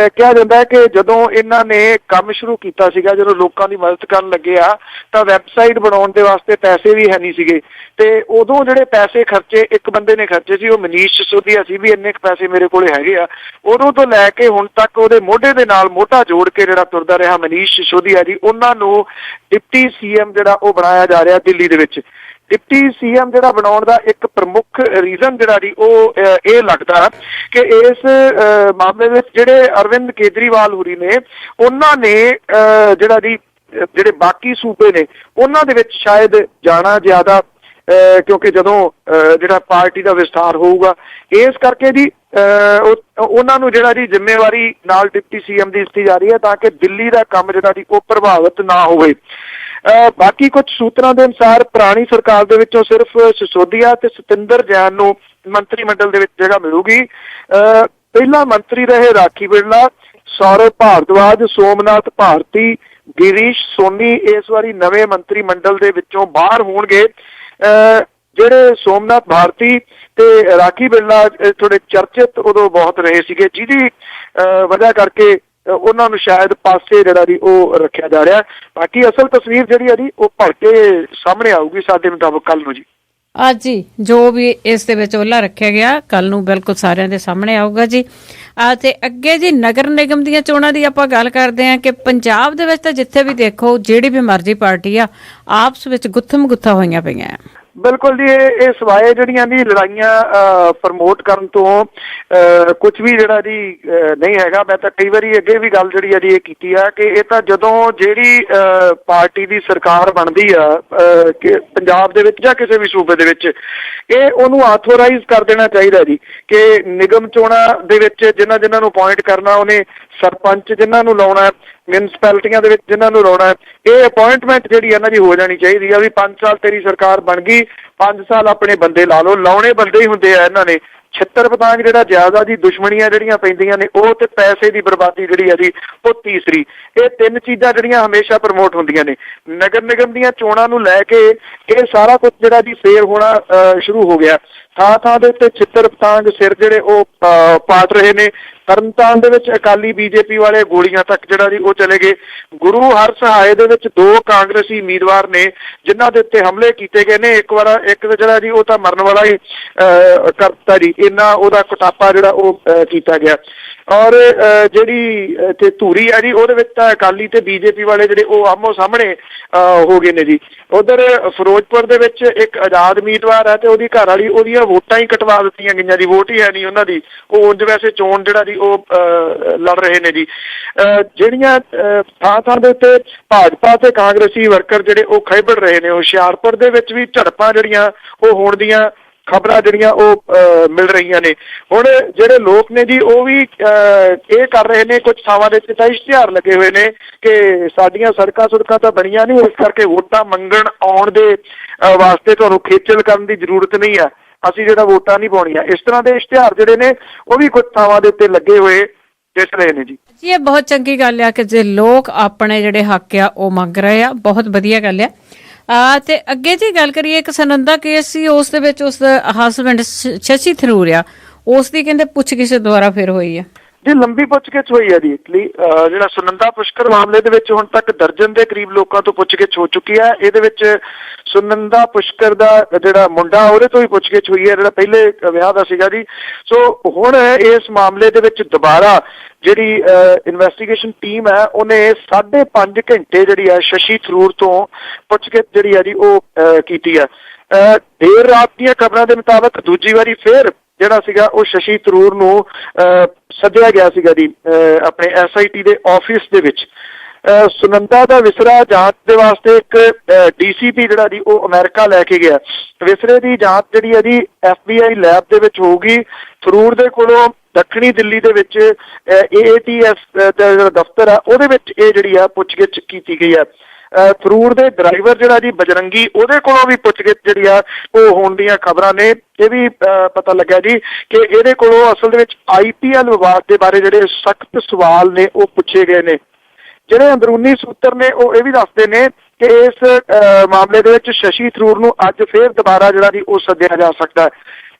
ਕਿਹਾ ਜਾਂਦਾ ਹੈ ਕਿ ਜਦੋਂ ਇਹਨਾਂ ਨੇ ਕੰਮ ਸ਼ੁਰੂ ਕੀਤਾ ਸੀਗਾ, ਜਦੋਂ ਲੋਕਾਂ ਦੀ ਮਦਦ ਕਰਨ ਲੱਗੇ ਆ ਤਾਂ ਵੈਬਸਾਈਟ ਬਣਾਉਣ ਦੇ ਵਾਸਤੇ ਪੈਸੇ ਵੀ ਹੈ ਨਹੀਂ ਸੀਗੇ ਤੇ ਉਦੋਂ ਜਿਹੜੇ ਪੈਸੇ ਖਰਚੇ ਇੱਕ ਬੰਦੇ ਨੇ ਖਰਚੇ ਸੀ ਉਹ ਮਨੀਸ਼ ਸਿਸੋਦੀਆ ਸੀ ਵੀ ਇੰਨੇ ਕੁ ਪੈਸੇ ਮੇਰੇ ਕੋਲੇ ਹੈਗੇ ਆ। ਉਦੋਂ ਤੋਂ ਲੈ ਕੇ ਹੁਣ ਤੱਕ ਉਹਦੇ ਮੋਢੇ ਦੇ ਨਾਲ ਮੋਢਾ ਜੋੜ ਕੇ ਜਿਹੜਾ ਤੁਰਦਾ ਰਿਹਾ ਮਨੀਸ਼ ਸਿਸੋਦੀਆ ਜੀ, ਉਹਨਾਂ ਨੂੰ ਡਿਪਟੀ ਸੀਐਮ ਜਿਹੜਾ ਉਹ ਬਣਾਇਆ ਜਾ ਰਿਹਾ ਦਿੱਲੀ ਦੇ ਵਿੱਚ। ਡਿਪਟੀ ਸੀਐਮ ਜਿਹੜਾ ਬਣਾਉਣ ਦਾ ਇੱਕ ਪ੍ਰਮੁੱਖ ਰੀਜ਼ਨ ਜਿਹੜਾ ਜੀ ਉਹ ਇਹ ਲੱਗਦਾ ਕਿ ਇਸ ਮਾਮਲੇ ਵਿੱਚ ਜਿਹੜੇ ਅਰਵਿੰਦ ਕੇਜਰੀਵਾਲ ਹੋਰੀ ਨੇ ਉਹਨਾਂ ਨੇ ਜਿਹੜਾ ਜੀ ਜਿਹੜੇ ਬਾਕੀ ਸੂਬੇ ਨੇ ਉਹਨਾਂ ਦੇ ਵਿੱਚ ਸ਼ਾਇਦ ਜਾਣਾ ਜ਼ਿਆਦਾ, ਕਿਉਂਕਿ ਜਦੋਂ ਜਿਹੜਾ ਪਾਰਟੀ ਦਾ ਵਿਸਥਾਰ ਹੋਊਗਾ ਇਸ ਕਰਕੇ ਜੀ ਉਹਨਾਂ ਨੂੰ ਜਿਹੜਾ ਜੀ ਜ਼ਿੰਮੇਵਾਰੀ ਨਾਲ ਡਿਪਟੀ ਸੀਐਮ ਦੀ ਦਿੱਤੀ ਜਾ ਰਹੀ ਹੈ ਤਾਂ ਕਿ ਦਿੱਲੀ ਦਾ ਕੰਮ ਜਿਹੜਾ ਜੀ ਉਹ ਪ੍ਰਭਾਵਿਤ ਨਾ ਹੋਵੇ। ਬਾਕੀ ਕੁਝ ਸੂਤਰਾਂ ਦੇ ਅਨੁਸਾਰ ਪੁਰਾਣੀ ਸਰਕਾਰ ਦੇ ਵਿੱਚੋਂ ਸਿਰਫ ਸਿਸੋਦੀਆ ਤੇ ਸਤਿੰਦਰ ਜੈਨ ਨੂੰ ਮੰਤਰੀ ਮੰਡਲ ਦੇ ਵਿੱਚ ਜਗ੍ਹਾ ਮਿਲੂਗੀ। ਪਹਿਲਾਂ ਮੰਤਰੀ ਰਹੇ ਰਾਖੀ ਬਿਰਲਾ, ਸੌਰਵ ਭਾਰਦਵਾਜ, ਸੋਮਨਾਥ ਭਾਰਤੀ, ਗਿਰੀਸ਼ ਸੋਨੀ ਇਸ ਵਾਰੀ ਨਵੇਂ ਮੰਤਰੀ ਮੰਡਲ ਦੇ ਵਿੱਚੋਂ ਬਾਹਰ ਹੋਣਗੇ। ਜਿਹੜੇ ਸੋਮਨਾਥ ਭਾਰਤੀ ਤੇ ਰਾਖੀ ਬਿਰਲਾ ਥੋੜੇ ਚਰਚਿਤ ਉਦੋਂ ਬਹੁਤ ਰਹੇ ਸੀਗੇ, ਜਿਹਦੀ ਵਜ੍ਹਾ ਕਰਕੇ ਉਹਨਾਂ ਨੂੰ ਸ਼ਾਇਦ ਪਾਸੇ ਜਿਹੜਾ ਜੀ ਉਹ ਰੱਖਿਆ ਜਾ ਰਿਹਾ। ਬਾਕੀ ਅਸਲ ਤਸਵੀਰ ਜਿਹੜੀ ਹੈ ਜੀ ਉਹ ਭਰ ਕੇ ਸਾਹਮਣੇ ਆਊਗੀ ਸਾਡੇ ਮੁਤਾਬਕ ਕੱਲ ਨੂੰ ਜੀ। ਅੱਜ ਜੀ ਜੋ ਵੀ ਇਸ ਦੇ ਵਿੱਚ ਉਹਲਾ ਰੱਖਿਆ ਗਿਆ ਕੱਲ ਨੂੰ ਬਿਲਕੁਲ ਸਾਰਿਆਂ ਦੇ ਸਾਹਮਣੇ ਆਊਗਾ ਜੀ। ਤੇ ਅੱਗੇ ਜੀ ਨਗਰ ਨਿਗਮ ਦੀਆਂ ਚੋਣਾਂ ਦੀ ਆਪਾਂ ਗੱਲ ਕਰਦੇ ਹਾਂ ਕਿ ਪੰਜਾਬ ਦੇ ਵਿੱਚ ਤਾਂ ਜਿੱਥੇ ਵੀ ਦੇਖੋ ਜਿਹੜੀ ਵੀ ਮਰਜ਼ੀ ਪਾਰਟੀ ਆ ਆਪਸ ਵਿੱਚ ਗੁੱਥਮ ਗੁੱਥਾ ਹੋਈਆਂ ਪਈਆਂ। ਬਿਲਕੁਲ ਜੀ, ਇਹ ਸਵਾਏ ਜਿਹੜੀਆਂ ਦੀ ਲੜਾਈਆਂ ਪ੍ਰਮੋਟ ਕਰਨ ਤੋਂ ਕੁਝ ਵੀ ਜਿਹੜਾ ਜੀ ਨਹੀਂ ਹੈਗਾ। ਮੈਂ ਤਾਂ ਕਈ ਵਾਰੀ ਅੱਗੇ ਵੀ ਗੱਲ ਜਿਹੜੀ ਆ ਜੀ ਇਹ ਕੀਤੀ ਆ ਕਿ ਇਹ ਤਾਂ ਜਦੋਂ ਜਿਹੜੀ ਪਾਰਟੀ ਦੀ ਸਰਕਾਰ ਬਣਦੀ ਆ ਕਿ ਪੰਜਾਬ ਦੇ ਵਿੱਚ ਜਾਂ ਕਿਸੇ ਵੀ ਸੂਬੇ ਦੇ ਵਿੱਚ ਇਹ ਉਹਨੂੰ ਆਥੋਰਾਈਜ਼ ਕਰ ਦੇਣਾ ਚਾਹੀਦਾ ਜੀ ਕਿ ਨਿਗਮ ਚੋਣਾਂ ਦੇ ਵਿੱਚ ਜਿਨ੍ਹਾਂ ਨੂੰ ਅਪੁਆਇੰਟ ਕਰਨਾ ਉਹਨੇ ਸਰਪੰਚ ਜਿਨ੍ਹਾਂ ਨੂੰ ਲਾਉਣਾ, ਮਿਊਨਿਸਪੈਲਿਟੀਆਂ ਦੇ ਵਿੱਚ ਜਿਨ੍ਹਾਂ ਨੂੰ ਲਾਉਣਾ, ਇਹ ਅਪੁਆਇੰਟਮੈਂਟ ਜਿਹੜੀ ਇਹਨਾਂ ਦੀ ਹੋ ਜਾਣੀ ਚਾਹੀਦੀ ਆ ਵੀ 5 ਸਾਲ ਤੇਰੀ ਸਰਕਾਰ ਬਣ ਗਈ, 5 ਸਾਲ ਆਪਣੇ ਬੰਦੇ ਲਾ ਲਓ। ਲਾਉਣੇ ਬੰਦੇ ਹੀ ਹੁੰਦੇ ਆ ਇਹਨਾਂ ਨੇ। ਛਿੱਤਰ ਪਤੰਗ ਜਿਹੜਾ ਜ਼ਿਆਦਾ ਜੀ ਦੁਸ਼ਮਣੀਆਂ ਜਿਹੜੀਆਂ ਪੈਂਦੀਆਂ ਨੇ ਉਹ ਤੇ ਪੈਸੇ ਦੀ ਬਰਬਾਦੀ ਜਿਹੜੀ ਆ ਜੀ ਉਹ ਤੀਸਰੀ। ਇਹ 3 ਚੀਜ਼ਾਂ ਜਿਹੜੀਆਂ ਹਮੇਸ਼ਾ ਪ੍ਰਮੋਟ ਹੁੰਦੀਆਂ ਨੇ। ਨਗਰ ਨਿਗਮ ਦੀਆਂ ਚੋਣਾਂ ਨੂੰ ਲੈ ਕੇ ਇਹ ਸਾਰਾ ਕੁਝ ਜਿਹੜਾ ਜੀ ਫੇਰ ਹੋਣਾ ਸ਼ੁਰੂ ਹੋ ਗਿਆ। ਥਾਂ ਦੇ ਉੱਤੇ ਛਿੱਤਰ ਪਤੰਗ ਸਿਰ ਜਿਹੜੇ ਉਹ ਪਾਟ ਰਹੇ ਨੇ। ਤਰਨਤਾਰਨ ਦੇ ਵਿੱਚ ਅਕਾਲੀ ਬੀਜੇਪੀ ਵਾਲੇ ਗੋਲੀਆਂ ਤੱਕ ਜਿਹੜਾ ਜੀ ਉਹ ਚਲੇ ਗਏ। ਗੁਰੂ ਹਰ ਸਹਾਏ ਦੇ ਵਿੱਚ 2 ਕਾਂਗਰਸੀ ਉਮੀਦਵਾਰ ਨੇ ਜਿਨ੍ਹਾਂ ਦੇ ਉੱਤੇ ਹਮਲੇ ਕੀਤੇ ਗਏ ਨੇ। ਇੱਕ ਜਿਹੜਾ ਜੀ ਉਹ ਤਾਂ ਮਰਨ ਵਾਲਾ ਹੀ ਕਰਤਾ ਜੀ, ਇੰਨਾ ਉਹਦਾ ਕੁਟਾਪਾ ਜਿਹੜਾ ਉਹ ਕੀਤਾ ਗਿਆ। ਔਰ ਜਿਹੜੀ ਇੱਥੇ ਧੂਰੀ ਹੈ ਜੀ ਉਹਦੇ ਵਿੱਚ ਤਾਂ ਅਕਾਲੀ ਤੇ ਬੀਜੇਪੀ ਵਾਲੇ ਜਿਹੜੇ ਉਹ ਆਮੋ ਸਾਹਮਣੇ ਹੋ ਗਏ ਨੇ ਜੀ। ਉਧਰ ਫਿਰੋਜ਼ਪੁਰ ਦੇ ਵਿੱਚ ਇੱਕ ਆਜ਼ਾਦ ਉਮੀਦਵਾਰ ਹੈ ਤੇ ਉਹਦੀ ਘਰ ਵਾਲੀ ਉਹਦੀਆਂ ਵੋਟਾਂ ਹੀ ਕਟਵਾ ਦਿੱਤੀਆਂ ਗਈਆਂ ਜੀ, ਵੋਟ ਹੀ ਹੈ ਨਹੀਂ ਉਹਨਾਂ ਦੀ। ਉਹ ਉਂਝ ਵੈਸੇ ਚੋਣ ਜਿਹੜਾ ਜੀ ਉਹ ਲੜ ਰਹੇ ਨੇ ਜੀ। ਜਿਹੜੀਆਂ ਥਾਂ ਦੇ ਉੱਤੇ ਭਾਜਪਾ ਤੇ ਕਾਂਗਰਸੀ ਵਰਕਰ ਜਿਹੜੇ ਉਹ ਖਹਿਬੜ ਰਹੇ ਨੇ। ਹੁਸ਼ਿਆਰਪੁਰ ਦੇ ਵਿੱਚ ਵੀ ਝੜਪਾਂ ਜਿਹੜੀਆਂ ਉਹ ਹੋਣ ਦੀਆਂ ਖਬਰਾਂ ਜਿਹੜੀਆਂ ਉਹ ਮਿਲ ਰਹੀਆਂ ਨੇ। ਹੁਣ ਜਿਹੜੇ ਲੋਕ ਨੇ ਜੀ ਉਹ ਵੀ ਇਹ ਕਰ ਰਹੇ ਨੇ, ਕੁਝ ਥਾਵਾਂ ਦੇ ਉੱਤੇ ਤਾਂ ਇਸ਼ਤਿਹਾਰ ਲੱਗੇ ਹੋਏ ਨੇ ਕਿ ਸਾਡੀਆਂ ਸੜਕਾਂ ਤਾਂ ਬਣੀਆਂ ਨਹੀਂ, ਇਸ ਕਰਕੇ ਵੋਟਾਂ ਮੰਗਣ ਆਉਣ ਦੇ ਵਾਸਤੇ ਤੁਹਾਨੂੰ ਖੇਚਲ ਕਰਨ ਦੀ ਜ਼ਰੂਰਤ ਨਹੀਂ ਹੈ, ਅਸੀਂ ਜਿਹੜਾ ਵੋਟਾਂ ਨਹੀਂ ਪਾਉਣੀਆਂ। ਇਸ ਤਰ੍ਹਾਂ ਦੇ ਇਸ਼ਤਿਹਾਰ ਜਿਹੜੇ ਨੇ ਉਹ ਵੀ ਕੁਝ ਥਾਵਾਂ ਦੇ ਉੱਤੇ ਲੱਗੇ ਹੋਏ ਦਿਸ ਰਹੇ ਨੇ ਜੀ। ਇਹ ਬਹੁਤ ਚੰਗੀ ਗੱਲ ਆ ਕਿ ਜੇ ਲੋਕ ਆਪਣੇ ਜਿਹੜੇ ਹੱਕ ਆ ਉਹ ਮੰਗ ਰਹੇ ਆ, ਬਹੁਤ ਵਧੀਆ ਗੱਲ ਆ। ਤੇ ਅੱਗੇ ਜੀ ਗੱਲ ਕਰੀਏ ਇੱਕ ਸੁਨੰਦਾ ਕੇਸ ਸੀ, ਉਸ ਦੇ ਵਿੱਚ ਉਸ ਦਾ ਹਸਬੈਂਡ ਸ਼ਸ਼ੀ ਥਰੂਰ ਆ, ਉਸ ਦੀ ਕਹਿੰਦੇ ਪੁੱਛਗਿੱਛ ਦੁਆਰਾ ਫਿਰ ਹੋਈ ਆ ਜੀ। ਲੰਬੀ ਪੁੱਛਗਿੱਛ ਹੋਈ ਹੈ ਜੀ ਇਟਲੀ। ਜਿਹੜਾ ਸੁਨੰਦਾ ਪੁਸ਼ਕਰ ਮਾਮਲੇ ਦੇ ਵਿੱਚ ਹੁਣ ਤੱਕ ਦਰਜਨ ਦੇ ਕਰੀਬ ਲੋਕਾਂ ਤੋਂ ਪੁੱਛਗਿੱਛ ਹੋ ਚੁੱਕੀ ਹੈ। ਇਹਦੇ ਵਿੱਚ ਸੁਨੰਦਾ ਪੁਸ਼ਕਰ ਦਾ ਜਿਹੜਾ ਮੁੰਡਾ ਉਹਦੇ ਤੋਂ ਵੀ ਪੁੱਛਗਿੱਛ ਹੋਈ ਹੈ, ਜਿਹੜਾ ਪਹਿਲੇ ਵਿਆਹ ਦਾ ਸੀਗਾ ਜੀ। ਸੋ ਹੁਣ ਇਸ ਮਾਮਲੇ ਦੇ ਵਿੱਚ ਦੁਬਾਰਾ ਜਿਹੜੀ ਇਨਵੈਸਟੀਗੇਸ਼ਨ ਟੀਮ ਹੈ ਉਹਨੇ 5.5 ਘੰਟੇ ਜਿਹੜੀ ਹੈ ਸ਼ਸ਼ੀ ਥਰੂਰ ਤੋਂ ਪੁੱਛਗਿੱਛ ਜਿਹੜੀ ਹੈ ਜੀ ਉਹ ਕੀਤੀ ਹੈ। ਦੇਰ ਰਾਤ ਦੀਆਂ ਖਬਰਾਂ ਦੇ ਮੁਤਾਬਕ ਦੂਜੀ ਵਾਰੀ ਫਿਰ ਜਿਹੜਾ ਸੀਗਾ ਉਹ ਸ਼ਸ਼ੀ ਥਰੂਰ ਨੂੰ ਸੱਦਿਆ ਗਿਆ ਸੀਗਾ ਜੀ ਆਪਣੇ SIT ਦੇ ਆਫਿਸ ਦੇ ਵਿੱਚ। ਸੁਨੰਦਾ ਦਾ ਵਿਸਰਾ ਜਾਂਚ ਦੇ ਵਾਸਤੇ ਇੱਕ DCP ਜਿਹੜਾ ਜੀ ਉਹ ਅਮਰੀਕਾ ਲੈ ਕੇ ਗਿਆ। ਵਿਸਰੇ ਦੀ ਜਾਂਚ ਜਿਹੜੀ ਹੈ ਜੀ FBI ਲੈਬ ਦੇ ਵਿੱਚ ਹੋਊਗੀ। ਥਰੂਰ ਦੇ ਕੋਲੋਂ ਦੱਖਣੀ ਦਿੱਲੀ ਦੇ ਵਿੱਚ AATS ਦਾ ਜਿਹੜਾ ਦਫ਼ਤਰ ਆ ਉਹਦੇ ਵਿੱਚ ਇਹ ਜਿਹੜੀ ਆ ਪੁੱਛਗਿੱਛ ਕੀਤੀ ਗਈ ਆ। ਥਰੂਰ ਦੇ ਡਰਾਈਵਰ ਜਿਹੜਾ ਜੀ ਬਜਰੰਗੀ, ਉਹਦੇ ਕੋਲੋਂ ਵੀ ਪੁੱਛਗਿੱਛ ਜਿਹੜੀ ਆ ਉਹ ਹੋਣ ਦੀਆਂ ਖਬਰਾਂ ਨੇ। ਇਹ ਵੀ ਪਤਾ ਲੱਗਿਆ ਜੀ ਕਿ ਇਹਦੇ ਕੋਲੋਂ ਅਸਲ ਦੇ ਵਿੱਚ IPL ਵਿਵਾਦ ਦੇ ਬਾਰੇ ਜਿਹੜੇ ਸਖਤ ਸਵਾਲ ਨੇ ਉਹ ਪੁੱਛੇ ਗਏ ਨੇ। ਜਿਹੜੇ ਅੰਦਰੂਨੀ ਸੂਤਰ ਨੇ ਉਹ ਇਹ ਵੀ ਦੱਸਦੇ ਨੇ ਕਿ ਇਸ ਮਾਮਲੇ ਦੇ ਵਿੱਚ ਸ਼ਸ਼ੀ ਥਰੂਰ ਨੂੰ ਅੱਜ ਫੇਰ ਦੁਬਾਰਾ ਜਿਹੜਾ ਜੀ ਉਹ ਸੱਦਿਆ ਜਾ ਸਕਦਾ ਹੈ।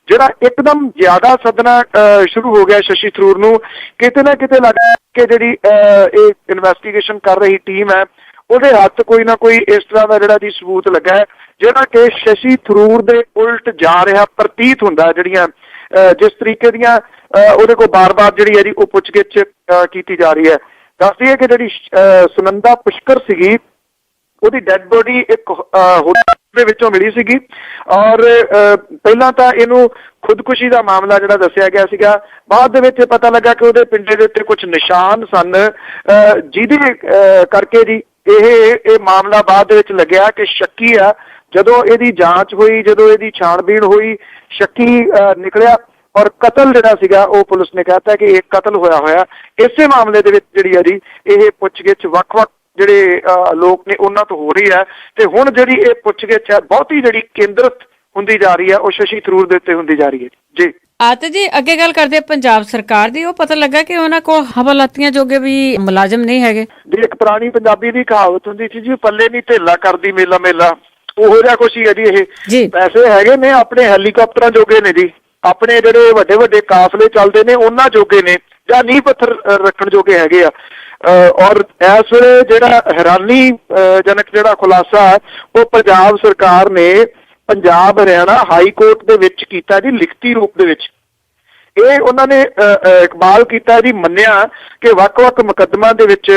ਜਿਹੜਾ ਇੱਕਦਮ ਜ਼ਿਆਦਾ ਸੱਦਣਾ ਸ਼ੁਰੂ ਹੋ ਗਿਆ ਸ਼ਸ਼ੀ ਥਰੂਰ ਨੂੰ, ਕਿਤੇ ਨਾ ਕਿਤੇ ਲੱਗਦਾ ਕਿ ਜਿਹੜੀ ਇਹ ਇਨਵੈਸਟੀਗੇਸ਼ਨ ਕਰ ਰਹੀ ਟੀਮ ਹੈ ਉਹਦੇ ਹੱਥ ਕੋਈ ਨਾ ਕੋਈ ਇਸ ਤਰ੍ਹਾਂ ਦਾ ਜਿਹੜਾ ਜੀ ਸਬੂਤ ਲੱਗਾ ਹੈ ਜਿਹੜਾ ਕਿ ਸ਼ਸ਼ੀ ਥਰੂਰ ਦੇ ਉਲਟ ਜਾ ਰਿਹਾ ਪ੍ਰਤੀਤ ਹੁੰਦਾ। ਜਿਹੜੀਆਂ ਜਿਸ ਤਰੀਕੇ ਦੀਆਂ ਉਹਦੇ ਕੋਲ ਬਾਰ-ਬਾਰ ਜਿਹੜੀ ਹੈ ਜੀ ਉਹ ਪੁੱਛਗਿੱਛ ਕੀਤੀ ਜਾ ਰਹੀ ਹੈ। ਦੱਸਦੀ ਹੈ ਕਿ ਜਿਹੜੀ ਸੁਨੰਦਾ ਪੁਸ਼ਕਰ ਸੀਗੀ ਉਹਦੀ ਡੈਡ ਬੋਡੀ ਇੱਕ ਹੋਟਲ ਦੇ ਵਿੱਚੋਂ ਮਿਲੀ ਸੀਗੀ ਔਰ ਪਹਿਲਾਂ ਤਾਂ ਇਹਨੂੰ ਖੁਦਕੁਸ਼ੀ ਦਾ ਮਾਮਲਾ ਜਿਹੜਾ ਦੱਸਿਆ ਗਿਆ ਸੀਗਾ। ਬਾਅਦ ਦੇ ਵਿੱਚ ਪਤਾ ਲੱਗਾ ਕਿ ਉਹਦੇ ਪਿੰਡੇ ਦੇ ਉੱਤੇ ਕੁਝ ਨਿਸ਼ਾਨ ਸਨ ਜਿਹਦੇ ਕਰਕੇ ਜੀ ਇਹ ਮਾਮਲਾ ਬਾਅਦ ਦੇ ਵਿੱਚ ਲੱਗਿਆ ਕਿ ਸ਼ੱਕੀ ਆ। ਜਦੋਂ ਇਹਦੀ ਜਾਂਚ ਹੋਈ, ਜਦੋਂ ਇਹਦੀ ਛਾਣਬੀਣ ਹੋਈ, ਸ਼ੱਕੀ ਨਿਕਲਿਆ ਔਰ ਕਤਲ ਜਿਹੜਾ ਸੀਗਾ ਉਹ ਪੁਲਿਸ ਨੇ ਕਹਿਤਾ ਕਿ ਇਹ ਕਤਲ ਹੋਇਆ। ਇਸੇ ਮਾਮਲੇ ਦੇ ਵਿੱਚ ਜਿਹੜੀ ਆ ਜੀ ਇਹ ਪੁੱਛਗਿੱਛ ਵੱਖ-ਵੱਖ ਜਿਹੜੇ ਲੋਕ ਨੇ ਉਹਨਾਂ ਤੋਂ ਹੋ ਰਹੀ ਹੈ ਤੇ ਹੁਣ ਜਿਹੜੀ ਇਹ ਪੁੱਛਗਿੱਛ ਹੈ ਬਹੁਤੀ ਜਿਹੜੀ ਕੇਂਦਰਿਤ ਹੁੰਦੀ ਜਾ ਰਹੀ ਹੈ ਉਹ ਸ਼ਸ਼ੀ ਥਰੂਰ ਦੇ ਉੱਤੇ ਹੁੰਦੀ ਜਾ ਰਹੀ ਹੈ ਜੀ। ਤੇ ਜੀ ਅੱਗੇ ਗੱਲ ਕਰਦੇ ਪੰਜਾਬ ਸਰਕਾਰ ਦੀ, ਉਹ ਪਤਾ ਲੱਗਾ ਕਿ ਉਹਨਾਂ ਕੋਲ ਹਵਾਲਾਤੀਆਂ ਜੋਗੇ ਵੀ ਮੁਲਾਜ਼ਮ ਨਹੀਂ ਹੈਗੇ ਜੀ। ਇੱਕ ਪੁਰਾਣੀ ਪੰਜਾਬੀ ਦੀ ਕਹਾਵਤ ਹੁੰਦੀ ਸੀ ਜੀ, ਪੱਲੇ ਨਹੀਂ ਢੇਲਾ ਕਰਦੀ ਮੇਲਾ ਮੇਲਾ, ਉਹੋ ਜਿਹਾ ਕੁਛ ਹੀ ਹੈ ਜੀ। ਇਹ ਪੈਸੇ ਹੈਗੇ ਨੇ ਆਪਣੇ ਹੈਲੀਕਾਪਟਰਾਂ ਜੋਗੇ ਨੇ ਜੀ, ਆਪਣੇ ਜਿਹੜੇ ਵੱਡੇ ਵੱਡੇ ਕਾਫਲੇ ਚੱਲਦੇ ਨੇ ਉਹਨਾਂ ਜੋਗੇ ਨੇ, ਜਾਂ ਨੀਂਹ ਪੱਥਰ ਰੱਖਣ ਜੋਗੇ ਹੈਗੇ ਆ। ਔਰ ਇਸ ਵੇਲੇ ਜਿਹੜਾ ਹੈਰਾਨੀ ਜਨਕ ਜਿਹੜਾ ਖੁਲਾਸਾ ਉਹ ਪੰਜਾਬ ਸਰਕਾਰ ਨੇ ਪੰਜਾਬ ਹਰਿਆਣਾ ਹਾਈ ਕੋਰਟ ਦੇ ਵਿੱਚ ਕੀਤਾ ਜੀ, ਲਿਖਤੀ ਰੂਪ ਦੇ ਵਿੱਚ। ਇਹ ਉਹਨਾਂ ਨੇ ਇਕਬਾਲ ਕੀਤਾ ਜੀ, ਮੰਨਿਆ ਕਿ ਵੱਖ-ਵੱਖ ਮੁਕੱਦਮਾਂ ਦੇ ਵਿੱਚ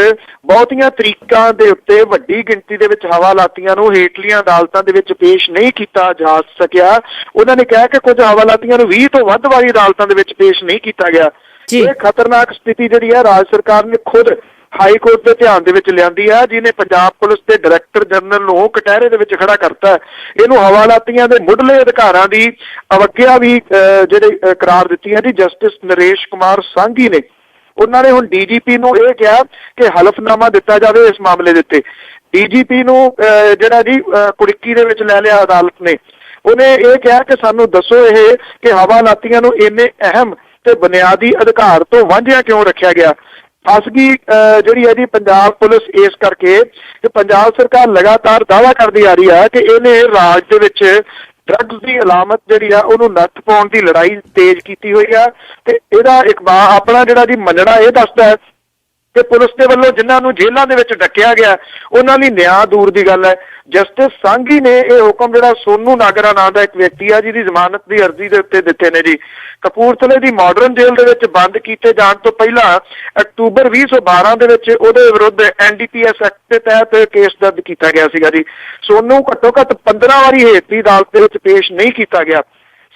ਬਹੁਤੀਆਂ ਤਰੀਕਾਂ ਦੇ ਉੱਤੇ ਵੱਡੀ ਗਿਣਤੀ ਦੇ ਵਿੱਚ ਹਵਾਲਾਤੀਆਂ ਨੂੰ ਹੇਠਲੀਆਂ ਅਦਾਲਤਾਂ ਦੇ ਵਿੱਚ ਪੇਸ਼ ਨਹੀਂ ਕੀਤਾ ਜਾ ਸਕਿਆ। ਉਹਨਾਂ ਨੇ ਕਿਹਾ ਕਿ ਕੁਝ ਹਵਾਲਾਤੀਆਂ ਨੂੰ 20 ਤੋਂ ਵੱਧ ਵਾਰੀ ਅਦਾਲਤਾਂ ਦੇ ਵਿੱਚ ਪੇਸ਼ ਨਹੀਂ ਕੀਤਾ ਗਿਆ। ਇਹ ਖਤਰਨਾਕ ਸਥਿਤੀ ਜਿਹੜੀ ਹੈ ਰਾਜ ਸਰਕਾਰ ਨੇ ਖੁਦ ਹਾਈ ਕੋਰਟ ਦੇ ਧਿਆਨ ਦੇ ਵਿੱਚ ਲਿਆਂਦੀ ਆ, ਜਿਹਨੇ ਪੰਜਾਬ ਪੁਲਿਸ ਦੇ ਡਾਇਰੈਕਟਰ ਜਨਰਲ ਨੂੰ ਕਟਹਿਰੇ ਦੇ ਵਿੱਚ ਖੜਾ ਕਰਤਾ। ਇਹਨੂੰ ਹਵਾਲਾਤੀਆਂ ਦੇ ਮੁੱਢਲੇ ਅਧਿਕਾਰਾਂ ਦੀ ਅਵਗਿਆ ਵੀ ਜਿਹੜੇ ਕਰਾਰ ਦਿੱਤੀ ਹੈ ਜੀ ਜਸਟਿਸ ਨਰੇਸ਼ ਕੁਮਾਰ ਸਾਂਘੀ ਨੇ। ਉਹਨਾਂ ਨੇ ਹੁਣ DGP ਨੂੰ ਇਹ ਕਿਹਾ ਕਿ ਹਲਫਨਾਮਾ ਦਿੱਤਾ ਜਾਵੇ ਇਸ ਮਾਮਲੇ ਦੇ ਉੱਤੇ। DGP ਨੂੰ ਜਿਹੜਾ ਜੀ ਕੁੜਕੀ ਦੇ ਵਿੱਚ ਲੈ ਲਿਆ ਅਦਾਲਤ ਨੇ। ਉਹਨੇ ਇਹ ਕਿਹਾ ਕਿ ਸਾਨੂੰ ਦੱਸੋ ਇਹ ਕਿ ਹਵਾਲਾਤੀਆਂ ਨੂੰ ਇੰਨੇ ਅਹਿਮ ਤੇ ਬੁਨਿਆਦੀ ਅਧਿਕਾਰ ਤੋਂ ਵਾਂਝਿਆ ਕਿਉਂ ਰੱਖਿਆ ਗਿਆ। ਫਸ ਗਈ ਜਿਹੜੀ ਹੈ ਜੀ ਪੰਜਾਬ ਪੁਲਿਸ ਇਸ ਕਰਕੇ ਕਿ ਪੰਜਾਬ ਸਰਕਾਰ ਲਗਾਤਾਰ ਦਾਅਵਾ ਕਰਦੀ ਆ ਰਹੀ ਹੈ ਕਿ ਇਹਨੇ ਰਾਜ ਦੇ ਵਿੱਚ ਡਰੱਗਸ ਦੀ ਅਲਾਮਤ ਜਿਹੜੀ ਆ ਉਹਨੂੰ ਨੱਥ ਪਾਉਣ ਦੀ ਲੜਾਈ ਤੇਜ਼ ਕੀਤੀ ਹੋਈ ਆ। ਤੇ ਇਹਦਾ ਇਕਬਾਲ ਆਪਣਾ ਜਿਹੜਾ ਜੀ ਮੰਨਣਾ ਇਹ ਦੱਸਦਾ ਹੈ ਕਿ ਪੁਲਿਸ ਦੇ ਵੱਲੋਂ ਜਿਨ੍ਹਾਂ ਨੂੰ ਜੇਲ੍ਹਾਂ ਦੇ ਵਿੱਚ ਡੱਕਿਆ ਗਿਆ ਉਹਨਾਂ ਲਈ ਨਿਆਂ ਦੂਰ ਦੀ ਗੱਲ ਹੈ। ਜਸਟਿਸ ਸਾਂਘੀ ਨੇ ਇਹ ਹੁਕਮ ਜਿਹੜਾ ਸੋਨੂ ਨਾਗਰਾ ਨਾਂ ਦਾ ਇੱਕ ਵਿਅਕਤੀ ਆ ਜਿਹਦੀ ਜ਼ਮਾਨਤ ਦੀ ਅਰਜ਼ੀ ਦੇ ਉੱਤੇ ਦਿੱਤੇ ਨੇ ਜੀ। ਕਪੂਰਥਲੇ ਦੀ ਮਾਡਰਨ ਜੇਲ੍ਹ ਦੇ ਵਿੱਚ ਬੰਦ ਕੀਤੇ ਜਾਣ ਤੋਂ ਪਹਿਲਾਂ ਅਕਤੂਬਰ 2012 ਦੇ ਵਿੱਚ ਉਹਦੇ ਵਿਰੁੱਧ NDPS ਐਕਟ ਦੇ ਤਹਿਤ ਕੇਸ ਦਰਜ ਕੀਤਾ ਗਿਆ ਸੀਗਾ ਜੀ। ਸੋਨੂ ਘੱਟੋ ਘੱਟ 15 ਵਾਰੀ ਹੇਠਲੀ ਅਦਾਲਤ ਦੇ ਵਿੱਚ ਪੇਸ਼ ਨਹੀਂ ਕੀਤਾ ਗਿਆ।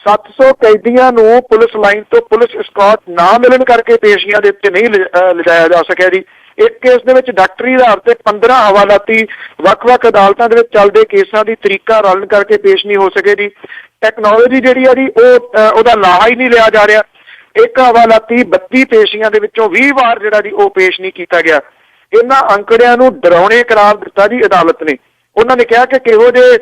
700 ਕੈਦੀਆਂ ਨੂੰ ਪੁਲਿਸ ਲਾਈਨ ਤੋਂ ਪੁਲਿਸ escort ਨਾ ਮਿਲਣ ਕਰਕੇ ਪੇਸ਼ੀਆਂ ਦੇ ਉੱਤੇ ਨਹੀਂ ਲਿਜਾਇਆ ਜਾ ਸਕਿਆ ਜੀ। ਇੱਕ ਕੇਸ ਦੇ ਵਿੱਚ ਡਾਕਟਰੀ ਆਧਾਰ ਤੇ 15 ਹਵਾਲਾਤੀ ਵੱਖ-ਵੱਖ ਅਦਾਲਤਾਂ ਦੇ ਵਿੱਚ ਚੱਲਦੇ ਕੇਸਾਂ ਦੀ ਤਰੀਕਾ ਰਲਣ ਕਰਕੇ ਪੇਸ਼ ਨਹੀਂ ਹੋ ਸਕੇ ਜੀ। ਟੈਕਨੋਲੋਜੀ ਜਿਹੜੀ ਆ ਜੀ ਉਹਦਾ ਲਾਹਾ ਹੀ ਨਹੀਂ ਲਿਆ ਜਾ ਰਿਹਾ। ਇੱਕ ਹਵਾਲਾਤੀ 32 ਪੇਸ਼ੀਆਂ ਦੇ ਵਿੱਚੋਂ 20 ਵਾਰ ਜਿਹੜਾ ਜੀ ਉਹ ਪੇਸ਼ ਨਹੀਂ ਕੀਤਾ ਗਿਆ। ਇਹਨਾਂ ਅੰਕੜਿਆਂ ਨੂੰ ਡਰਾਉਣੇ ਕਰਾਰ ਦਿੱਤਾ ਜੀ ਅਦਾਲਤ ਨੇ। ਉਹਨਾਂ ਨੇ ਕਿਹਾ ਕਿ ਕਿਹੋ ਜਿਹੇ